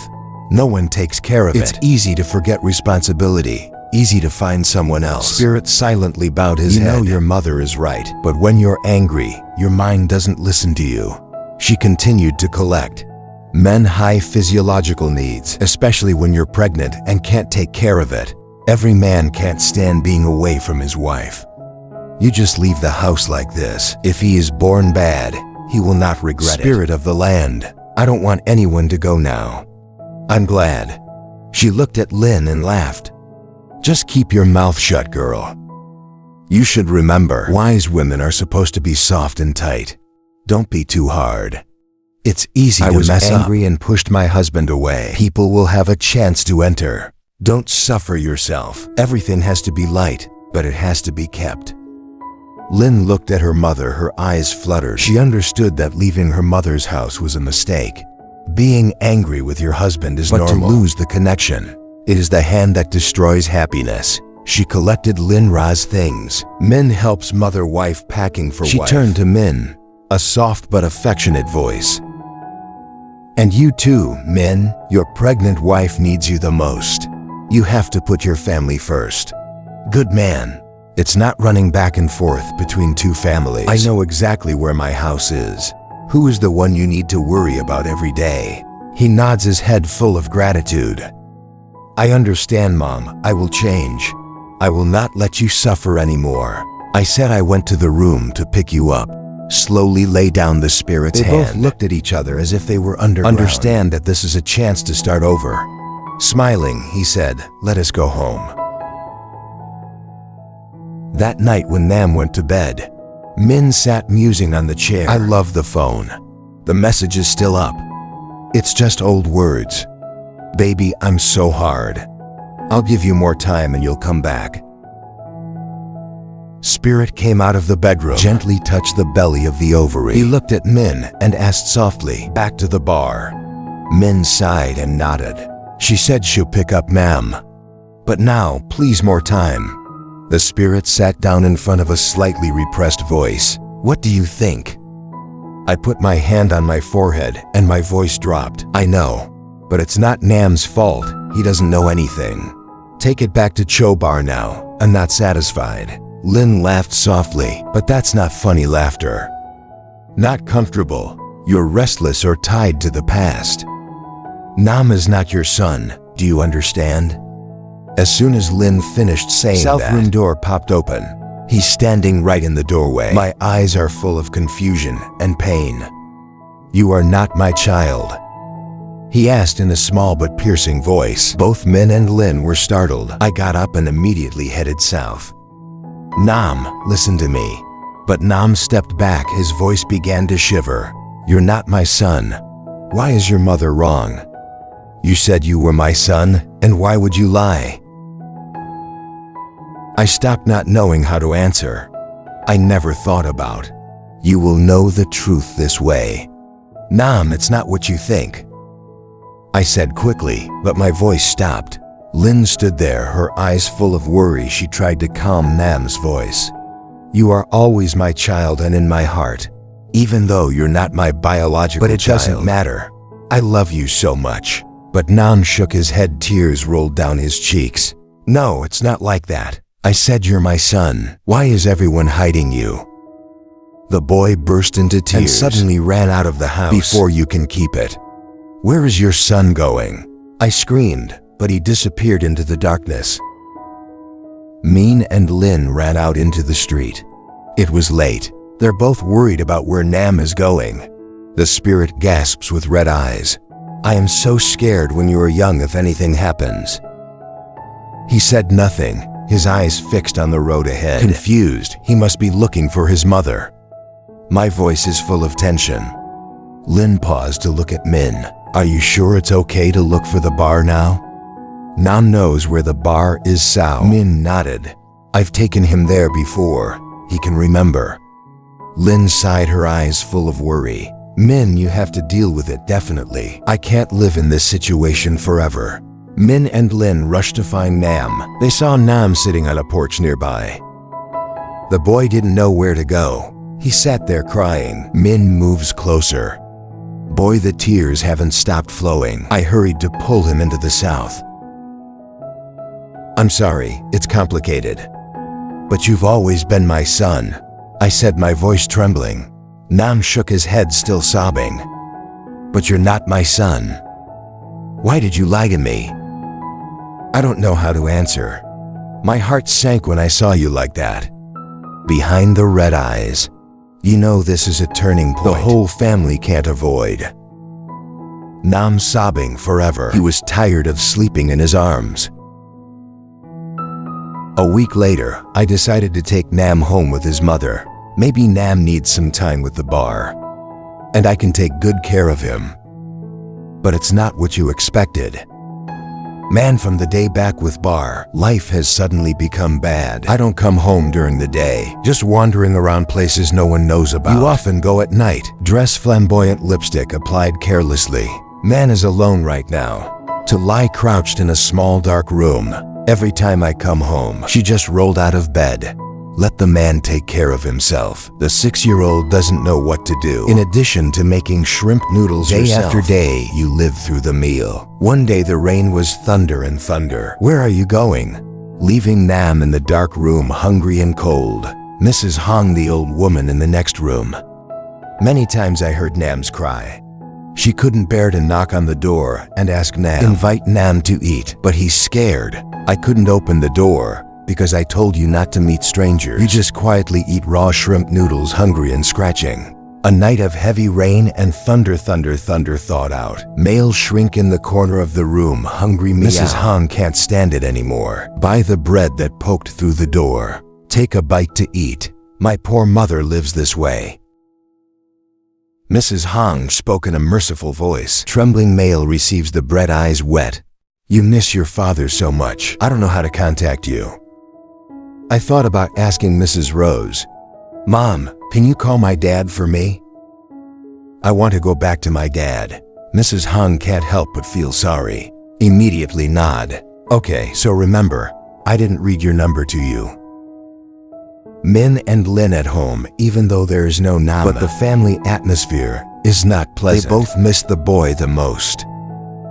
No one takes care of it. It's easy to forget responsibility. Easy to find someone else. Spirit silently bowed his head. You know your mother is right, but when you're angry, your mind doesn't listen to you. She continued to collect. Men high physiological needs, especially when you're pregnant and can't take care of it. Every man can't stand being away from his wife. You just leave the house like this. If he is born bad, he will not regret it. Spirit of the land, I don't want anyone to go now. I'm glad. She looked at Lynn and laughed. Just keep your mouth shut, girl. You should remember, wise women are supposed to be soft and tight. Don't be too hard. It's easy to mess up. I was angry and pushed my husband away. People will have a chance to enter. Don't suffer yourself. Everything has to be light, but it has to be kept. Lynn looked at her mother, her eyes fluttered. She understood that leaving her mother's house was a mistake. Being angry with your husband is normal. But to lose the connection, it is the hand that destroys happiness. She collected Lin Ra's things. Min helps mother-wife packing for wife. She turned to Min, a soft but affectionate voice. And you too, Min, your pregnant wife needs you the most. You have to put your family first. Good man. It's not running back and forth between two families. I know exactly where my house is. Who is the one you need to worry about every day? He nods his head full of gratitude. I understand, Mom. I will change. I will not let you suffer anymore. I said I went to the room to pick you up. Slowly lay down the spirit's hand. They both looked at each other as if they were underground. Understand that this is a chance to start over. Smiling, he said, let us go home. That night when Nam went to bed, Min sat musing on the chair. I love the phone. The message is still up. It's just old words. Baby, I'm so hard. I'll give you more time and you'll come back. Spirit came out of the bedroom, gently touched the belly of the ovary. He looked at Min and asked softly, "Back to the bar." Min sighed and nodded. She said she'll pick up Nam. "But now, please, more time." The spirit sat down in front of a slightly repressed voice. "What do you think?" I put my hand on my forehead and my voice dropped. "I know, but it's not Nam's fault. He doesn't know anything. Take it back to Chobar now. I'm not satisfied." Lin laughed softly, but that's not funny laughter. "Not comfortable. You're restless or tied to the past. Nam is not your son. Do you understand?" As soon as Lin finished saying that, South room door popped open. He's standing right in the doorway. My eyes are full of confusion and pain. "You are not my child," he asked in a small but piercing voice. Both Min and Lin were startled. I got up and immediately headed south. "Nam, listen to me." But Nam stepped back. His voice began to shiver. "You're not my son. Why is your mother wrong? You said you were my son, and why would you lie?" I stopped, not knowing how to answer. I never thought about, "You will know the truth this way." "Nam, it's not what you think," I said quickly, but my voice stopped. Lin stood there, her eyes full of worry. She tried to calm Nam's voice. "You are always my child and in my heart, even though you're not my biological child. But it doesn't matter. I love you so much." But Nam shook his head. Tears rolled down his cheeks. "No, it's not like that. I said you're my son. Why is everyone hiding you?" The boy burst into tears and suddenly ran out of the house. "Before you can keep it. Where is your son going?" I screamed, but he disappeared into the darkness. Min and Lin ran out into the street. It was late. They're both worried about where Nam is going. The spirit gasps with red eyes. "I am so scared when you are young if anything happens." He said nothing, his eyes fixed on the road ahead. Confused, he must be looking for his mother. My voice is full of tension. Lin paused to look at Min. "Are you sure it's okay to look for the bar now?" "Nam knows where the bar is, Sao." Min nodded. "I've taken him there before. He can remember." Lin sighed, her eyes full of worry. "Min, you have to deal with it, definitely. I can't live in this situation forever." Min and Lin rushed to find Nam. They saw Nam sitting on a porch nearby. The boy didn't know where to go. He sat there crying. Min moves closer. Boy, the tears haven't stopped flowing. I hurried to pull him into the south. "I'm sorry, it's complicated. But you've always been my son," I said, my voice trembling. Nam shook his head, still sobbing. "But you're not my son. Why did you lie to me?" I don't know how to answer. My heart sank when I saw you like that. Behind the red eyes. "You know this is a turning point the whole family can't avoid." Nam sobbing forever. He was tired of sleeping in his arms. A week later, I decided to take Nam home with his mother. Maybe Nam needs some time with the bar, and I can take good care of him. But it's not what you expected. Man, from the day back with Bar, life has suddenly become bad. I don't come home during the day, just wandering around places no one knows about. You often go at night, dress flamboyant, lipstick applied carelessly. Man is alone right now, to lie crouched in a small dark room. Every time I come home, she just rolled out of bed. Let the man take care of himself. The 6-year-old doesn't know what to do. In addition to making shrimp noodles day after day, you live through the meal. One day the rain was thunder and thunder. Where are you going? Leaving Nam in the dark room, hungry and cold. Mrs. Hong, the old woman in the next room. Many times I heard Nam's cry. She couldn't bear to knock on the door and ask Nam, invite Nam to eat, but he's scared. I couldn't open the door, because I told you not to meet strangers. You just quietly eat raw shrimp noodles, hungry and scratching. A night of heavy rain and thunder, thunder, thunder thawed out. Male shrink in the corner of the room, hungry meow. Mrs. Hong can't stand it anymore. Buy the bread that poked through the door. Take a bite to eat. My poor mother lives this way. Mrs. Hong spoke in a merciful voice. Trembling male receives the bread, eyes wet. You miss your father so much. I don't know how to contact you. I thought about asking Mrs. Rose, "Mom, can you call my dad for me? I want to go back to my dad." Mrs. Hung can't help but feel sorry. Immediately nod. "Okay, so remember, I didn't read your number to you." Min and Lin at home, even though there is no Nama. But the family atmosphere is not pleasant. They both miss the boy the most.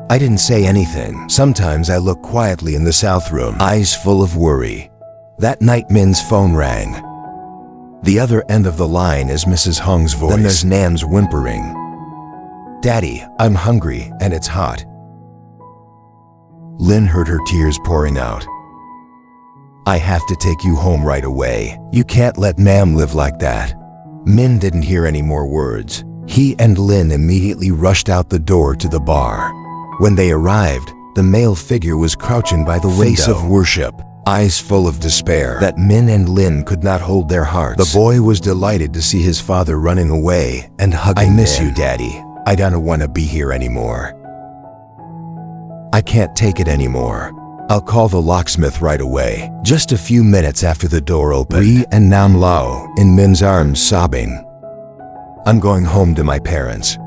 I didn't say anything. Sometimes I look quietly in the south room, eyes full of worry. That night Min's phone rang. The other end of the line is Mrs. Hung's voice. Then there's Nam's whimpering. "Daddy, I'm hungry and it's hot." Lin heard her tears pouring out. "I have to take you home right away. You can't let Nam live like that." Min didn't hear any more words. He and Lin immediately rushed out the door to the bar. When they arrived, the male figure was crouching by the window. Face of worship, eyes full of despair. That Min and Lin could not hold their hearts. The boy was delighted to see his father running away and hugging him. "I miss you, Daddy. I don't want to be here anymore. I can't take it anymore. I'll call the locksmith right away." Just a few minutes after the door opened, Ri and Nam Lao in Min's arms sobbing. "I'm going home to my parents.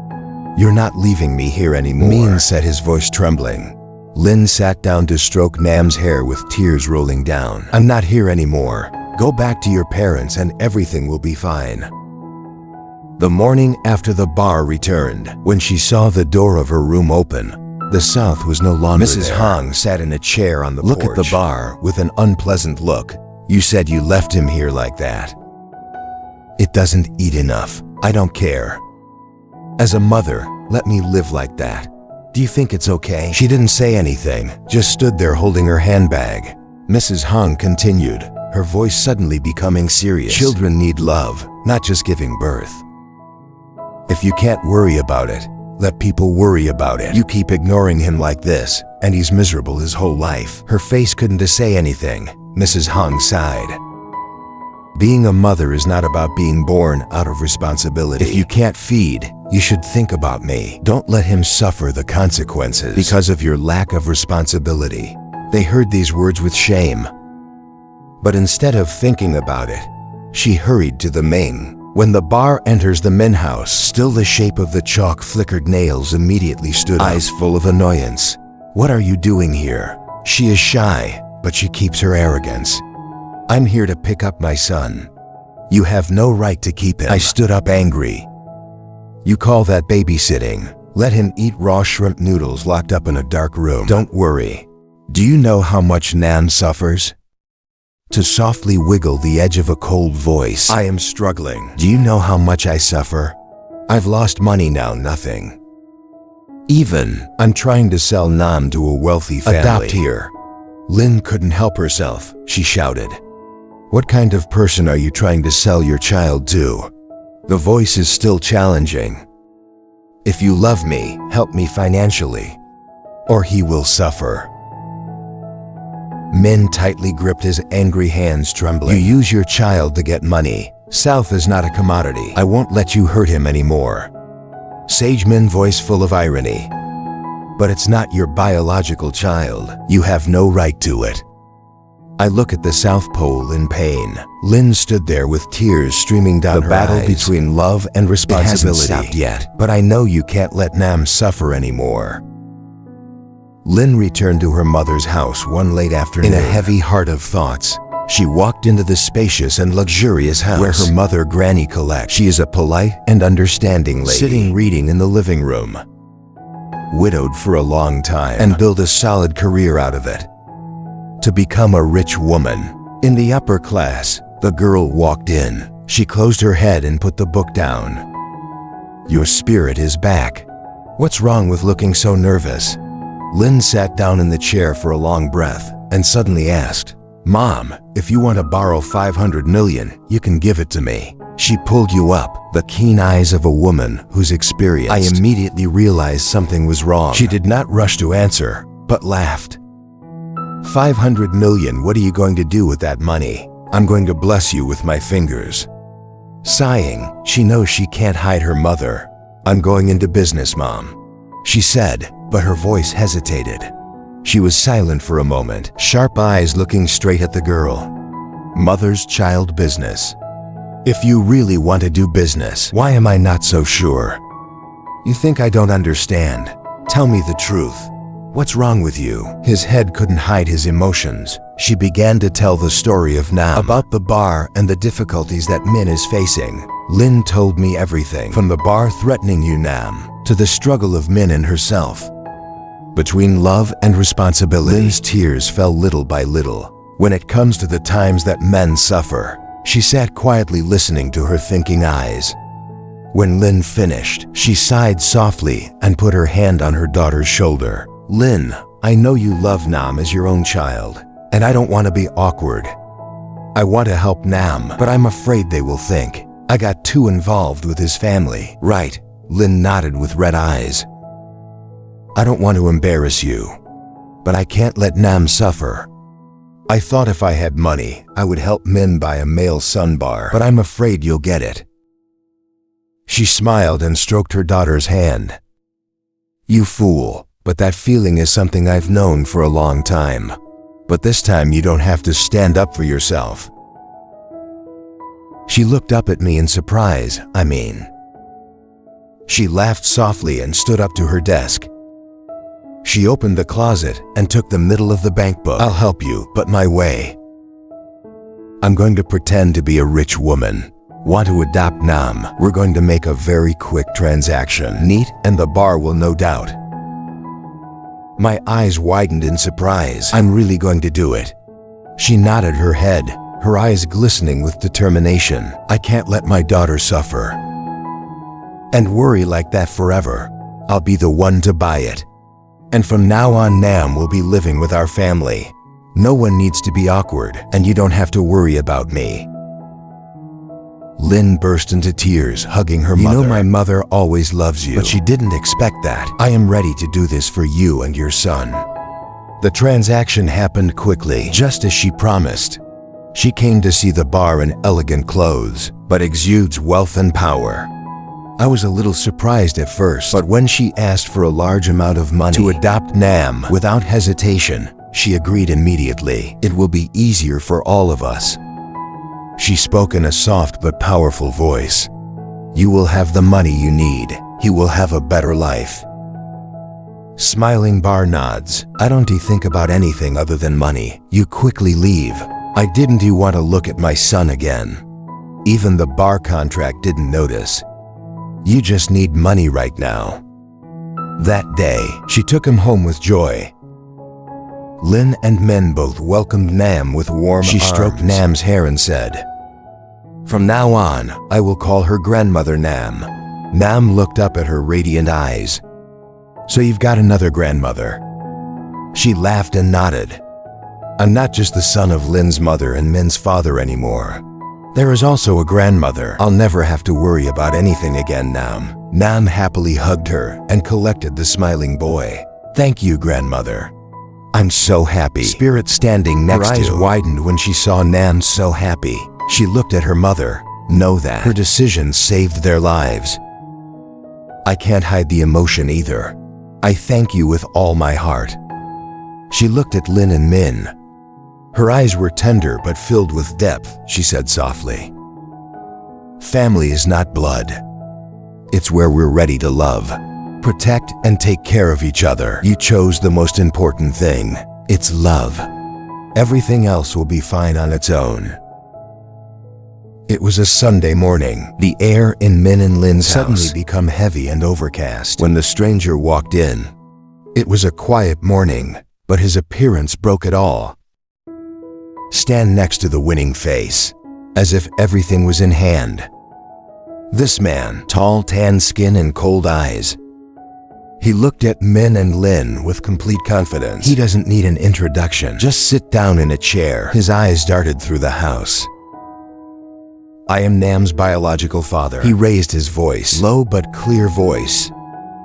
You're not leaving me here anymore." Min said, his voice trembling. Lin sat down to stroke Nam's hair with tears rolling down. "I'm not here anymore. Go back to your parents and everything will be fine." The morning after the bar returned, when she saw the door of her room open, the South was no longer Mrs. there. Hung sat in a chair on the porch. Look at the bar with an unpleasant look. "You said you left him here like that. It doesn't eat enough. I don't care. As a mother, let me live like that. Do you think it's okay?" She didn't say anything, just stood there holding her handbag. Mrs. Hung continued, her voice suddenly becoming serious. "Children need love, not just giving birth. If you can't worry about it, let people worry about it. You keep ignoring him like this, and he's miserable his whole life." Her face couldn't say anything. Mrs. Hung sighed. "Being a mother is not about being born out of responsibility. If you can't feed, you should think about me. Don't let him suffer the consequences because of your lack of responsibility." They heard these words with shame. But instead of thinking about it, she hurried to the Ming. When the bar enters the Min house, still the shape of the chalk flickered nails immediately stood up, eyes full of annoyance. "What are you doing here?" She is shy, but she keeps her arrogance. "I'm here to pick up my son. You have no right to keep him." I stood up angry. "You call that babysitting? Let him eat raw shrimp noodles locked up in a dark room. Don't worry. Do you know how much Nam suffers?" To softly wiggle the edge of a cold voice. "I am struggling. Do you know how much I suffer? I've lost money now, nothing. I'm trying to sell Nam to a wealthy family. Adopt here." Lin couldn't help herself. She shouted, "What kind of person are you trying to sell your child to?" The voice is still challenging. "If you love me, help me financially, or he will suffer." Min tightly gripped his angry hands, trembling. "You use your child to get money. South is not a commodity. I won't let you hurt him anymore." Sage Min voice full of irony. "But it's not your biological child. You have no right to it." I look at the South Pole in pain. Lin stood there with tears streaming down her eyes. The battle between love and responsibility. It hasn't stopped yet, but I know you can't let Nam suffer anymore. Lin returned to her mother's house one late afternoon. In a heavy heart of thoughts, she walked into the spacious and luxurious house where her mother, Granny Collect. She is a polite and understanding lady, sitting reading in the living room. Widowed for a long time and built a solid career out of it. To become a rich woman. In the upper class, the girl walked in. She closed her head and put the book down. "Your spirit is back. What's wrong with looking so nervous?" Lin sat down in the chair for a long breath and suddenly asked, "Mom, if you want to borrow 500 million, you can give it to me." She pulled you up, the keen eyes of a woman who's experienced. I immediately realized something was wrong. She did not rush to answer, but laughed. 500 million, what are you going to do with that money? I'm going to bless you with my fingers." Sighing, she knows she can't hide her mother. "I'm going into business, Mom," she said, but her voice hesitated. She was silent for a moment, sharp eyes looking straight at the girl. Mother's child business. If you really want to do business, why am I not so sure? You think I don't understand? Tell me the truth. What's wrong with you? His head couldn't hide his emotions. She began to tell the story of Nam, about the bar and the difficulties that Min is facing. Lin told me everything, from the bar threatening you, Nam, to the struggle of Min and herself. Between love and responsibility, Lin's tears fell little by little. When it comes to the times that men suffer, she sat quietly listening to her thinking eyes. When Lin finished, she sighed softly and put her hand on her daughter's shoulder. Lin, I know you love Nam as your own child, and I don't want to be awkward. I want to help Nam, but I'm afraid they will think I got too involved with his family. Right, Lin nodded with red eyes. I don't want to embarrass you, but I can't let Nam suffer. I thought if I had money, I would help Min buy a male sun bar, but I'm afraid you'll get it. She smiled and stroked her daughter's hand. You fool, but that feeling is something I've known for a long time. But this time you don't have to stand up for yourself. She looked up at me in surprise, She laughed softly and stood up to her desk. She opened the closet and took the middle of the bank book. I'll help you, but my way. I'm going to pretend to be a rich woman. Want to adopt Nam? We're going to make a very quick transaction. Neat, and the bar will no doubt. My eyes widened in surprise. I'm really going to do it. She nodded her head, her eyes glistening with determination. I can't let my daughter suffer and worry like that forever. I'll be the one to buy it. And from now on, Nam will be living with our family. No one needs to be awkward, and you don't have to worry about me. Lin burst into tears, hugging her mother. You know my mother always loves you, but she didn't expect that. I am ready to do this for you and your son. The transaction happened quickly, just as she promised. She came to see the bar in elegant clothes, but exudes wealth and power. I was a little surprised at first, but when she asked for a large amount of money to adopt Nam without hesitation, she agreed immediately. It will be easier for all of us. She spoke in a soft but powerful voice. You will have the money you need. He will have a better life. Smiling bar nods. I don't think about anything other than money. You quickly leave. I didn't want to look at my son again. Even the bar contract didn't notice. You just need money right now. That day, she took him home with joy. Lin and Min both welcomed Nam with warm arms. She stroked Nam's hair and said, From now on, I will call her grandmother Nam. Nam looked up at her radiant eyes. So you've got another grandmother? She laughed and nodded. I'm not just the son of Lin's mother and Min's father anymore. There is also a grandmother. I'll never have to worry about anything again, Nam. Nam happily hugged her and collected the smiling boy. Thank you, grandmother. I'm so happy. Spirit standing next to her eyes widened when she saw Nam so happy. She looked at her mother. Know that her decision saved their lives. I can't hide the emotion either. I thank you with all my heart. She looked at Lin and Min. Her eyes were tender but filled with depth, she said softly. Family is not blood. It's where we're ready to love, protect, and take care of each other. You chose the most important thing. It's love. Everything else will be fine on its own. It was a Sunday morning. The air in Min and Lin's house suddenly became heavy and overcast when the stranger walked in. It was a quiet morning, but his appearance broke it all. Stand next to the winning face, as if everything was in hand. This man, tall, tan skin and cold eyes. He looked at Min and Lin with complete confidence. He doesn't need an introduction. Just sit down in a chair. His eyes darted through the house. I am Nam's biological father. He raised his voice, low but clear voice,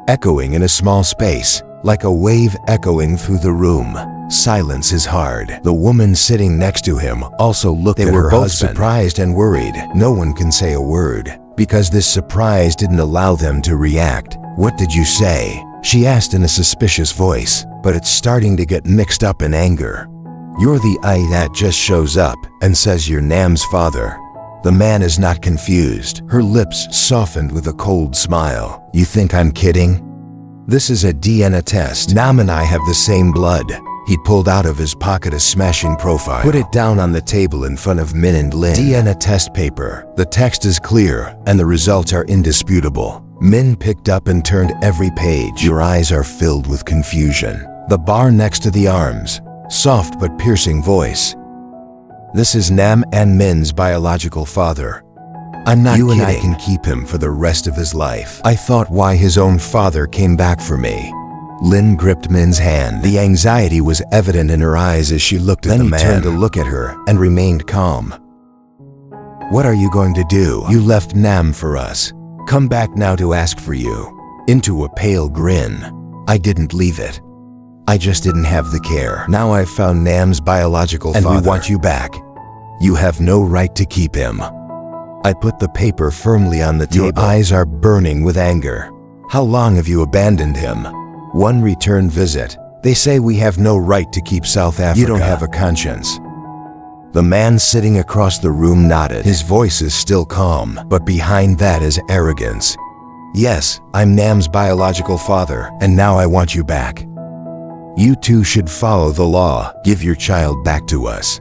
echoing in a small space, like a wave echoing through the room. Silence is hard. The woman sitting next to him also looked at her husband. They were both surprised and worried. No one can say a word, because this surprise didn't allow them to react. What did you say? She asked in a suspicious voice, but it's starting to get mixed up in anger. You're the eye that just shows up and says you're Nam's father. The man is not confused. Her lips softened with a cold smile. You think I'm kidding? This is a DNA test. Nam and I have the same blood. He pulled out of his pocket a smashing profile. Put it down on the table in front of Min and Lin. DNA test paper. The text is clear and the results are indisputable. Min picked up and turned every page. Your eyes are filled with confusion. The bar next to the arms. Soft but piercing voice. This is Nam and Min's biological father. I'm not kidding. You and I can keep him for the rest of his life. I thought why his own father came back for me. Lin gripped Min's hand. The anxiety was evident in her eyes as she looked at the man. Then he turned to look at her and remained calm. What are you going to do? You left Nam for us. Come back now to ask for you. Into a pale grin. I didn't leave it. I just didn't have the care. Now I've found Nam's biological father. And we want you back. You have no right to keep him. I put the paper firmly on the table. Your eyes are burning with anger. How long have you abandoned him? One return visit. They say we have no right to keep South Africa. You don't have a conscience. The man sitting across the room nodded. His voice is still calm, but behind that is arrogance. Yes, I'm Nam's biological father, and now I want you back. You two should follow the law. Give your child back to us.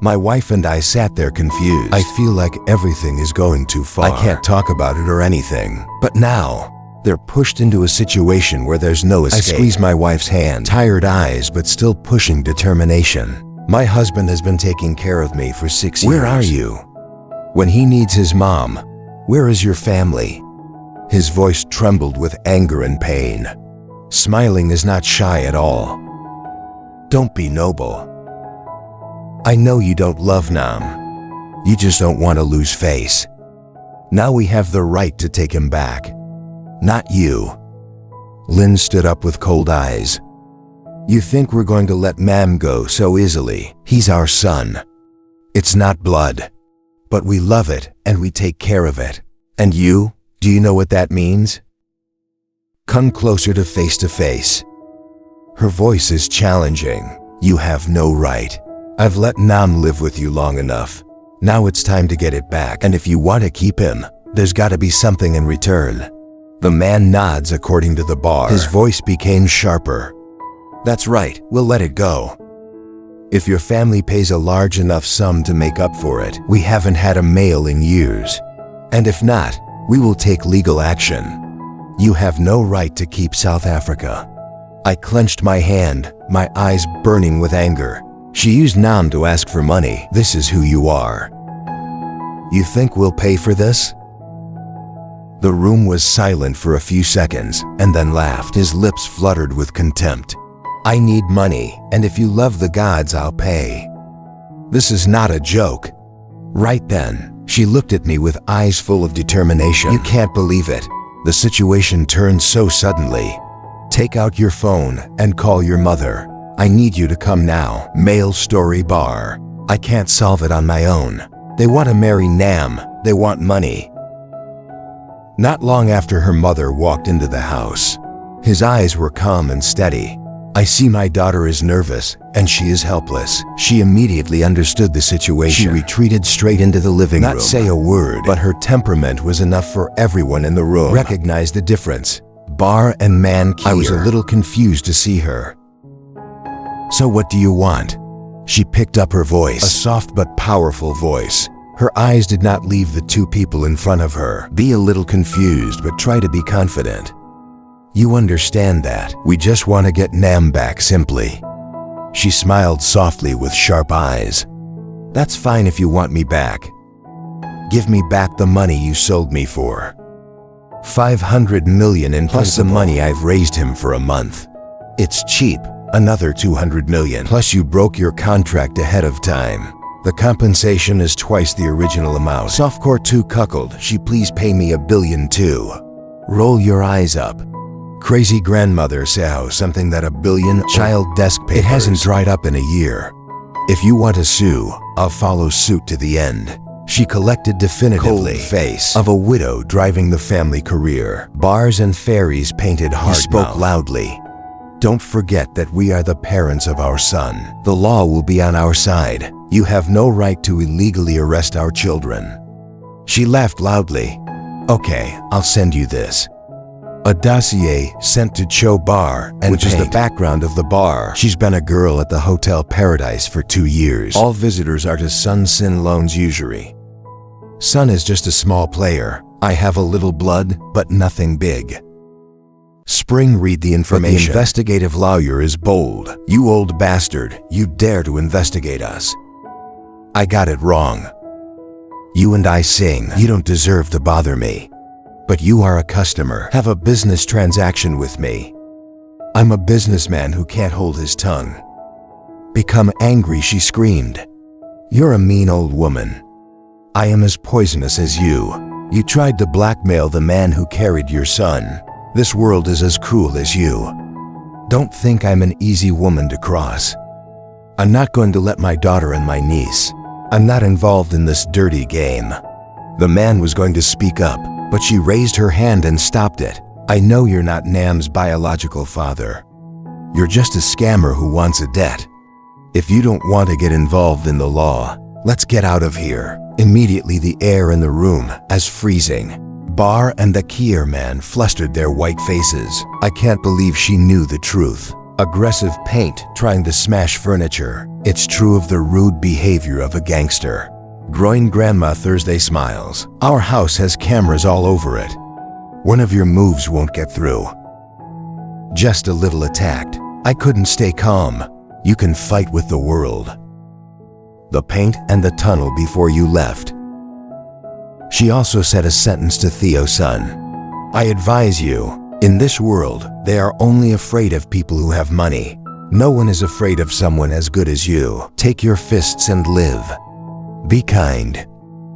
My wife and I sat there confused. I feel like everything is going too far. I can't talk about it or anything. But now, they're pushed into a situation where there's no escape. I squeeze my wife's hand, tired eyes but still pushing determination. My husband has been taking care of me for 6 years. Where are you? When he needs his mom, where is your family? His voice trembled with anger and pain. Smiling is not shy at all. Don't be noble. I know you don't love Nam. You just don't want to lose face. Now we have the right to take him back. Not you. Lin stood up with cold eyes. You think we're going to let Nam go so easily? He's our son. It's not blood. But we love it and we take care of it. And you? Do you know what that means? Come closer to face. Her voice is challenging. You have no right. I've let Nam live with you long enough. Now it's time to get it back. And if you want to keep him, there's got to be something in return. The man nods according to the bar. His voice became sharper. That's right, we'll let it go. If your family pays a large enough sum to make up for it, we haven't had a male in years. And if not, we will take legal action. You have no right to keep South Africa. I clenched my hand, my eyes burning with anger. She used Nam to ask for money. This is who you are. You think we'll pay for this? The room was silent for a few seconds, and then laughed. His lips fluttered with contempt. I need money, and if you love the gods, I'll pay. This is not a joke. Right then, she looked at me with eyes full of determination. You can't believe it. The situation turned so suddenly. Take out your phone and call your mother. I need you to come now. Male story bar. I can't solve it on my own. They want to marry Nam. They want money. Not long after her mother walked into the house. His eyes were calm and steady. I see my daughter is nervous, and she is helpless. She immediately understood the situation. She retreated straight into the living room. Not say a word, but her temperament was enough for everyone in the room. Recognized the difference. Bar and man Kier. I was a little confused to see her. So what do you want? She picked up her voice, a soft but powerful voice. Her eyes did not leave the two people in front of her. Be a little confused, but try to be confident. You understand that. We just want to get Nam back, simply. She smiled softly with sharp eyes. That's fine if you want me back. Give me back the money you sold me for. 500 million in plus the money I've raised him for a month. It's cheap. Another 200 million. Plus you broke your contract ahead of time. The compensation is twice the original amount. Softcore 2 cuckold, she please pay me $1 billion too. Roll your eyes up. Crazy grandmother Sao something that $1 billion child desk papers. It hasn't dried up in a year. If you want to sue, I'll follow suit to the end. She collected definitively. Cold face of a widow driving the family career. Bars and fairies painted hard. He spoke loudly. Don't forget that we are the parents of our son. The law will be on our side. You have no right to illegally arrest our children." She laughed loudly. "Okay, I'll send you this." A dossier sent to Cho Bar, and which is the background of the bar. She's been a girl at the Hotel Paradise for 2 years. All visitors are to Sun Sin Loans usury. Sun is just a small player. I have a little blood, but nothing big. Spring, read the information. But the investigative lawyer is bold. "You old bastard, you dare to investigate us." I got it wrong. You and I sing. You don't deserve to bother me. But you are a customer. Have a business transaction with me. I'm a businessman who can't hold his tongue. Become angry, she screamed. You're a mean old woman. I am as poisonous as you. You tried to blackmail the man who carried your son. This world is as cruel as you. Don't think I'm an easy woman to cross. I'm not going to let my daughter and my niece. I'm not involved in this dirty game. The man was going to speak up, but she raised her hand and stopped it. I know you're not Nam's biological father. You're just a scammer who wants a debt. If you don't want to get involved in the law, let's get out of here. Immediately the air in the room as freezing. Bar and the Kier man flustered their white faces. I can't believe she knew the truth. Aggressive paint trying to smash furniture. It's true of the rude behavior of a gangster. Groin Grandma Thursday smiles. Our house has cameras all over it. One of your moves won't get through. Just a little attacked. I couldn't stay calm. You can fight with the world. The paint and the tunnel before you left. She also said a sentence to Theo's son. I advise you, in this world, they are only afraid of people who have money. No one is afraid of someone as good as you. Take your fists and live. Be kind.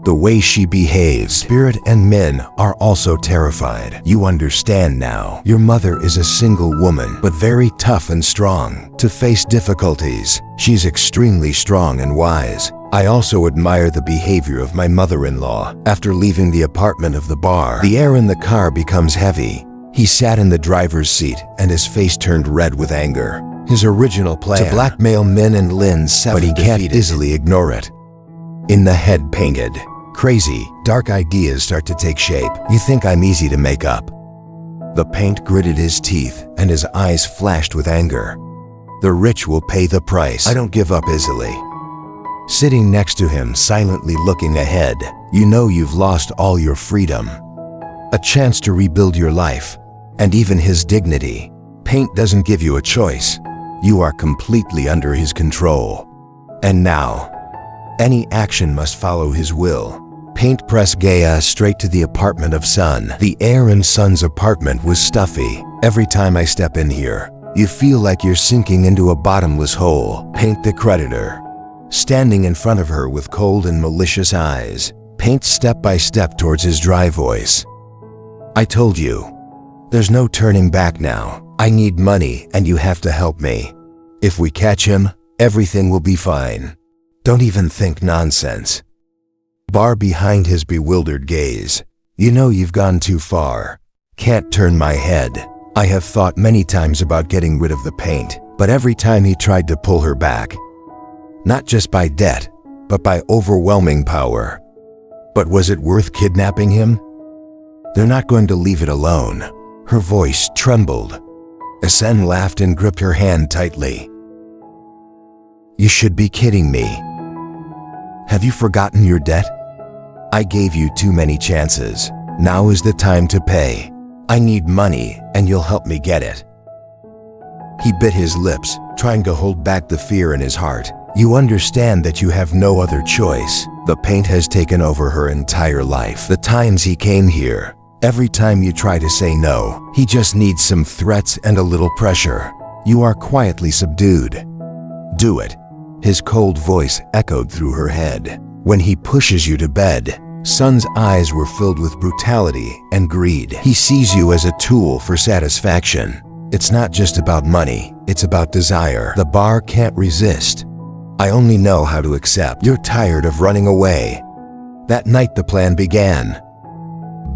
The way she behaves, Spirit and Min are also terrified. You understand now. Your mother is a single woman, but very tough and strong. To face difficulties, she's extremely strong and wise. I also admire the behavior of my mother-in-law. After leaving the apartment of the bar, the air in the car becomes heavy. He sat in the driver's seat and his face turned red with anger. His original plan to blackmail Min and Lin, but he can't easily ignore it. In the head painted. Crazy, dark ideas start to take shape. You think I'm easy to make up. The paint gritted his teeth and his eyes flashed with anger. The rich will pay the price. I don't give up easily. Sitting next to him, silently looking ahead, you know you've lost all your freedom. A chance to rebuild your life, and even his dignity. Paint doesn't give you a choice. You are completely under his control. And now, any action must follow his will. Paint pressed Gaia straight to the apartment of Sun. The air in Sun's apartment was stuffy. Every time I step in here, you feel like you're sinking into a bottomless hole. Paint the creditor. Standing in front of her with cold and malicious eyes, Paint step by step towards his dry voice. I told you. There's no turning back now. I need money and you have to help me. If we catch him, everything will be fine. Don't even think nonsense. Bar behind his bewildered gaze. You know you've gone too far. Can't turn my head. I have thought many times about getting rid of the paint, but every time he tried to pull her back. Not just by debt, but by overwhelming power. But was it worth kidnapping him? They're not going to leave it alone. Her voice trembled. Asen laughed and gripped her hand tightly. You should be kidding me. Have you forgotten your debt? I gave you too many chances. Now is the time to pay. I need money and you'll help me get it. He bit his lips, trying to hold back the fear in his heart. You understand that you have no other choice. The paint has taken over her entire life. The times he came here, every time you try to say no, he just needs some threats and a little pressure. You are quietly subdued. Do it. His cold voice echoed through her head. When he pushes you to bed, Sun's eyes were filled with brutality and greed. He sees you as a tool for satisfaction. It's not just about money, it's about desire. The bar can't resist. I only know how to accept. You're tired of running away. That night the plan began.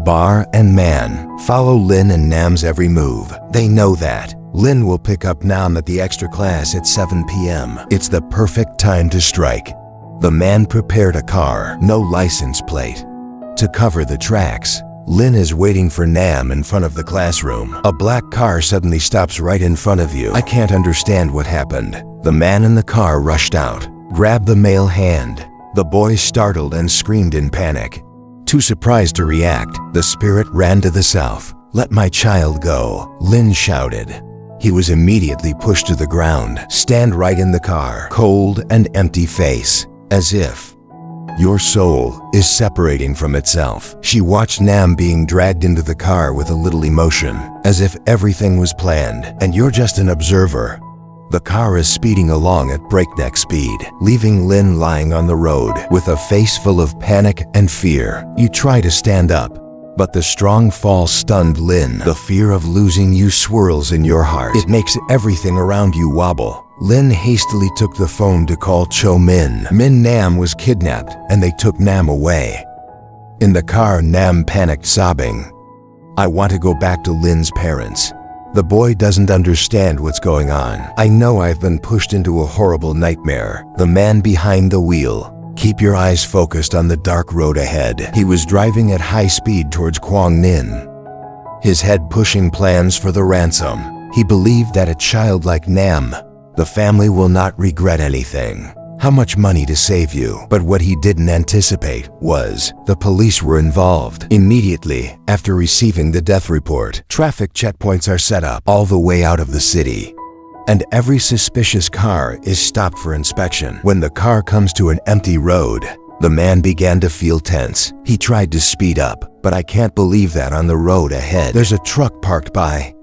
Bar and Man follow Lin and Nam's every move. They know that. Lin will pick up Nam at the extra class at 7 p.m. It's the perfect time to strike. The man prepared a car, no license plate. To cover the tracks, Lin is waiting for Nam in front of the classroom. A black car suddenly stops right in front of you. I can't understand what happened. The man in the car rushed out, grabbed the male hand. The boy startled and screamed in panic. Too surprised to react, the spirit ran to the south. "Let my child go," Lin shouted. He was immediately pushed to the ground. "Stand right in the car." Cold and empty face, as if your soul is separating from itself. She watched Nam being dragged into the car with a little emotion, as if everything was planned, and you're just an observer. The car is speeding along at breakneck speed, leaving Lin lying on the road with a face full of panic and fear. You try to stand up, but the strong fall stunned Lin. The fear of losing you swirls in your heart. It makes everything around you wobble. Lin hastily took the phone to call Cho Min. Nam was kidnapped, and they took Nam away. In the car, Nam panicked, sobbing. "I want to go back to Lin's parents." The boy doesn't understand what's going on. "I know I've been pushed into a horrible nightmare." The man behind the wheel. "Keep your eyes focused on the dark road ahead." He was driving at high speed towards Quang Ninh, his head pushing plans for the ransom. He believed that a child like Nam, the family will not regret anything. How much money to save you. But what he didn't anticipate was the police were involved. Immediately after receiving the death report, traffic checkpoints are set up all the way out of the city, and every suspicious car is stopped for inspection. When the car comes to an empty road, the man began to feel tense. He tried to speed up, but I can't believe that on the road ahead, there's a truck parked by.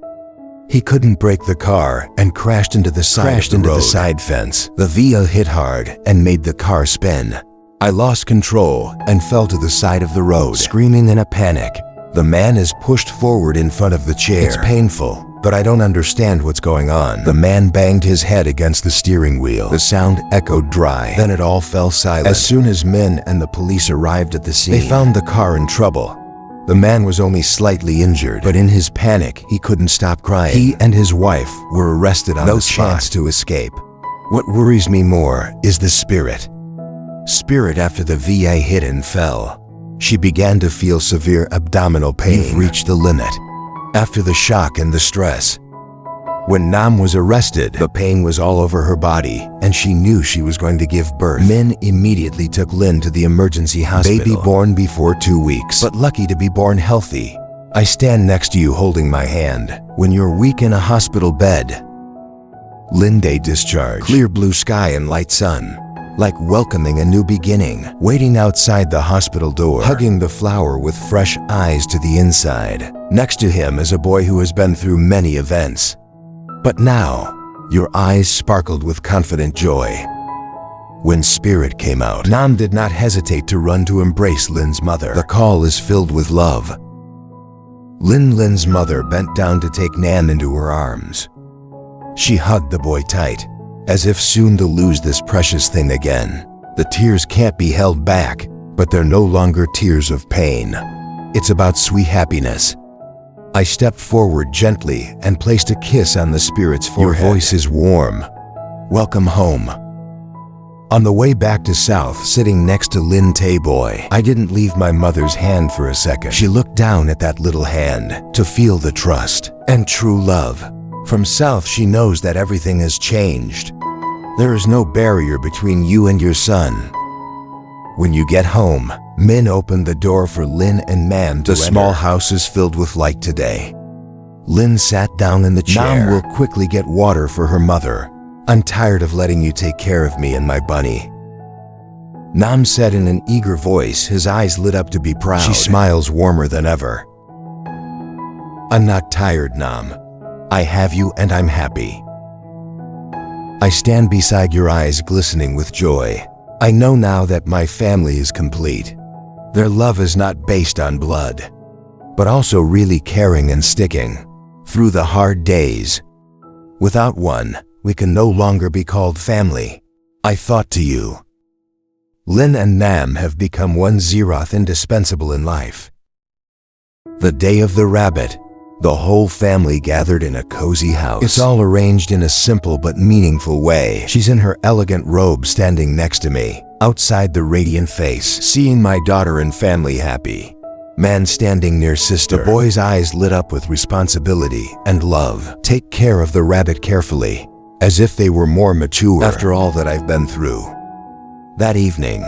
He couldn't brake the car and crashed into the side fence. The Via hit hard and made the car spin. I lost control and fell to the side of the road, screaming in a panic. The man is pushed forward in front of the chair. It's painful, but I don't understand what's going on. The man banged his head against the steering wheel. The sound echoed dry. Then it all fell silent. As soon as Min and the police arrived at the scene, they found the car in trouble. The man was only slightly injured, but in his panic, he couldn't stop crying. He and his wife were arrested on the spot. No chance to escape. What worries me more is the spirit. Spirit after the VA hit and fell. She began to feel severe abdominal pain. You've reached the limit. After the shock and the stress. When Nam was arrested, the pain was all over her body, and she knew she was going to give birth. Min immediately took Lin to the emergency hospital. Baby born before 2 weeks, but lucky to be born healthy. I stand next to you holding my hand when you're weak in a hospital bed. Lin day discharge. Clear blue sky and light sun. Like welcoming a new beginning. Waiting outside the hospital door, hugging the flower with fresh eyes to the inside. Next to him is a boy who has been through many events. But now, your eyes sparkled with confident joy. When Spirit came out, Nam did not hesitate to run to embrace Lin's mother. The call is filled with love. Lin's mother bent down to take Nam into her arms. She hugged the boy tight, as if soon to lose this precious thing again. The tears can't be held back, but they're no longer tears of pain. It's about sweet happiness. I stepped forward gently and placed a kiss on the Spirit's forehead. Your voice is warm. Welcome home. On the way back to South, sitting next to Lin Tae-boy, I didn't leave my mother's hand for a second. She looked down at that little hand to feel the trust and true love. From South, she knows that everything has changed. There is no barrier between you and your son. When you get home, Min opened the door for Lin and Nam to enter. The small house is filled with light today. Lin sat down in the chair. Nam will quickly get water for her mother. I'm tired of letting you take care of me and my bunny. Nam said in an eager voice, his eyes lit up to be proud. She smiles warmer than ever. I'm not tired, Nam. I have you and I'm happy. I stand beside your eyes glistening with joy. I know now that my family is complete. Their love is not based on blood, but also really caring and sticking through the hard days. Without one, we can no longer be called family. I thought to you. Lin and Nam have become one Zeroth indispensable in life. The Day of the Rabbit. The whole family gathered in a cozy house. It's all arranged in a simple but meaningful way. She's in her elegant robe standing next to me, outside the radiant face, seeing my daughter and family happy. Man standing near sister. The boy's eyes lit up with responsibility and love. Take care of the rabbit carefully, as if they were more mature after all that I've been through. That evening,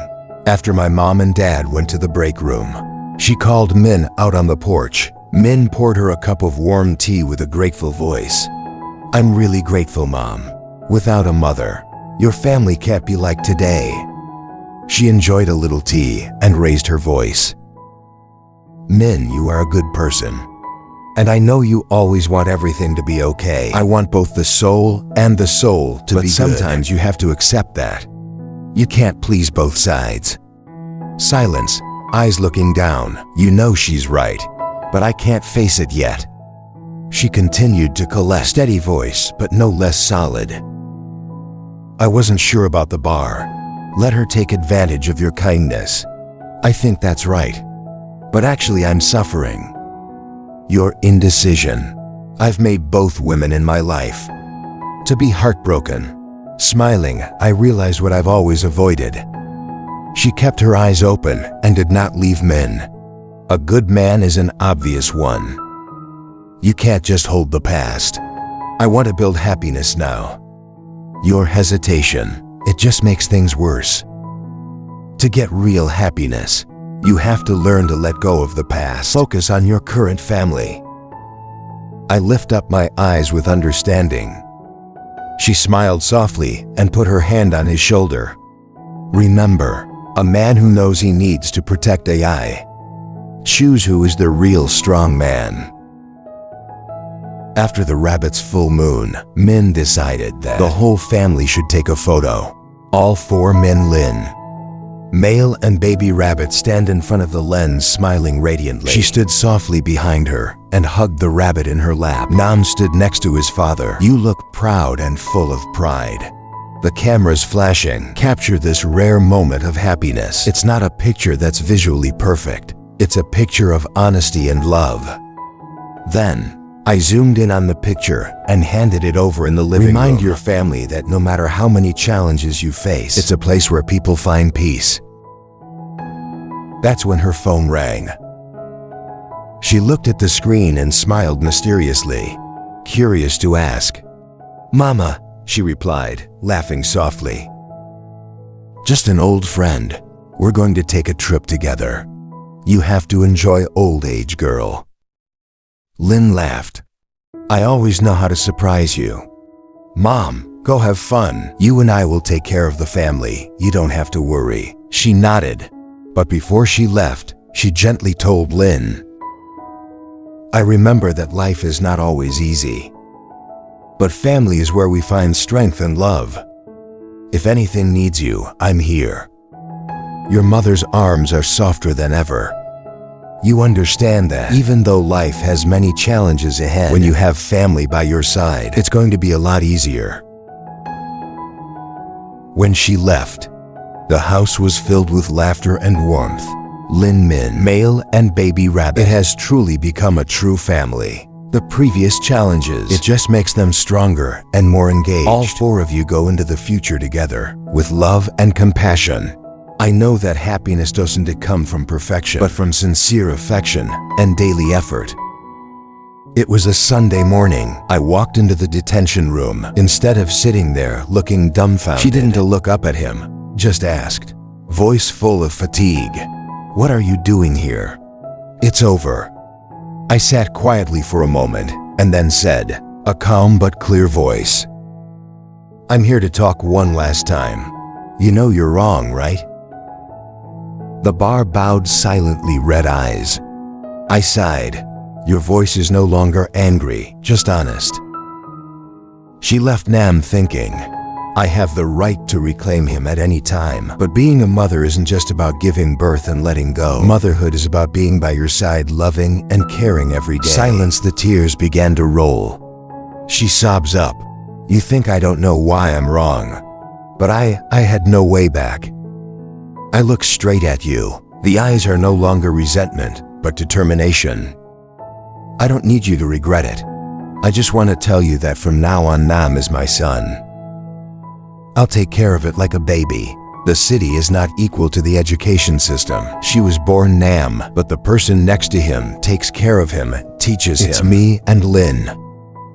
after my mom and dad went to the break room, she called Min out on the porch. Min poured her a cup of warm tea with a grateful voice. I'm really grateful, Mom. Without a mother, your family can't be like today. She enjoyed a little tea and raised her voice. Min, you are a good person. And I know you always want everything to be okay. I want both the soul and the soul to be good. But sometimes you have to accept that. You can't please both sides. Silence, eyes looking down. You know she's right. But I can't face it yet. She continued to collect, steady voice, but no less solid. I wasn't sure about the bar. Let her take advantage of your kindness. I think that's right. But actually I'm suffering. Your indecision. I've made both women in my life. To be heartbroken. Smiling, I realized what I've always avoided. She kept her eyes open and did not leave Min. A good man is an obvious one. You can't just hold the past. I want to build happiness now. Your hesitation, it just makes things worse. To get real happiness, you have to learn to let go of the past. Focus on your current family. I lift up my eyes with understanding. She smiled softly and put her hand on his shoulder. Remember, a man who knows he needs to protect AI. Choose who is the real strong man. After the rabbit's full moon, Min decided that the whole family should take a photo. All four Min Lin. Male and baby rabbit stand in front of the lens smiling radiantly. She stood softly behind her and hugged the rabbit in her lap. Nam stood next to his father. You look proud and full of pride. The cameras flashing capture this rare moment of happiness. It's not a picture that's visually perfect. It's a picture of honesty and love. Then, I zoomed in on the picture and handed it over in the living room. Remind your family that no matter how many challenges you face, it's a place where people find peace. That's when her phone rang. She looked at the screen and smiled mysteriously, curious to ask. Mama, she replied, laughing softly. Just an old friend. We're going to take a trip together. You have to enjoy old age, girl. Lin laughed. I always know how to surprise you. Mom, go have fun. You and I will take care of the family. You don't have to worry. She nodded. But before she left, she gently told Lin, I remember that life is not always easy. But family is where we find strength and love. If anything needs you, I'm here. Your mother's arms are softer than ever. You understand that even though life has many challenges ahead, when you have family by your side, it's going to be a lot easier. When she left, the house was filled with laughter and warmth. Lin Min, male and baby rabbit. It has truly become a true family. The previous challenges, it just makes them stronger and more engaged. All four of you go into the future together with love and compassion. I know that happiness doesn't come from perfection, but from sincere affection and daily effort. It was a Sunday morning. I walked into the detention room. Instead of sitting there looking dumbfounded, she didn't look up at him, just asked, voice full of fatigue, what are you doing here? It's over. I sat quietly for a moment and then said, a calm but clear voice, I'm here to talk one last time. You know you're wrong, right? The bar bowed silently, red eyes. I sighed. Your voice is no longer angry, just honest. She left Nam thinking, I have the right to reclaim him at any time. But being a mother isn't just about giving birth and letting go. Motherhood is about being by your side, loving and caring every day. Silence, the tears began to roll. She sobs up. You think I don't know why I'm wrong. But I had no way back. I look straight at you. The eyes are no longer resentment, but determination. I don't need you to regret it. I just want to tell you that from now on Nam is my son. I'll take care of it like a baby. The city is not equal to the education system. She was born Nam, but the person next to him takes care of him, teaches him. It's me and Lin.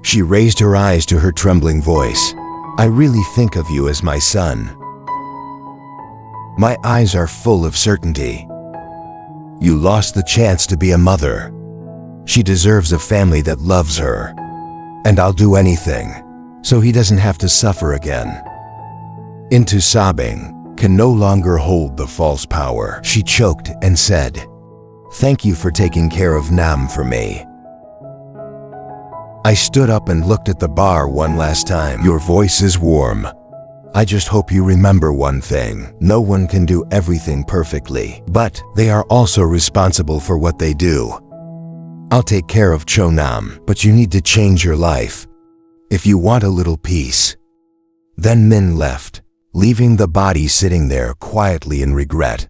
She raised her eyes to her trembling voice. I really think of you as my son. My eyes are full of certainty. You lost the chance to be a mother. She deserves a family that loves her. And I'll do anything, so he doesn't have to suffer again. Into sobbing, can no longer hold the false power. She choked and said, "Thank you for taking care of Nam for me." I stood up and looked at the bar one last time. Your voice is warm. I just hope you remember one thing. No one can do everything perfectly, but they are also responsible for what they do. I'll take care of Chonam, but you need to change your life if you want a little peace. Then Min left, leaving the body sitting there quietly in regret.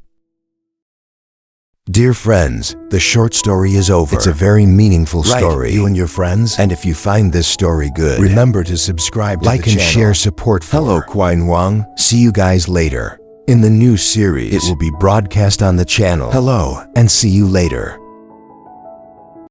Dear friends, the short story is over. It's a very meaningful story. You and your friends. And if you find this story good, remember to subscribe to the channel. Like and share support for. Hello, Quine Wang. See you guys later. In the new series, it will be broadcast on the channel. Hello, and see you later.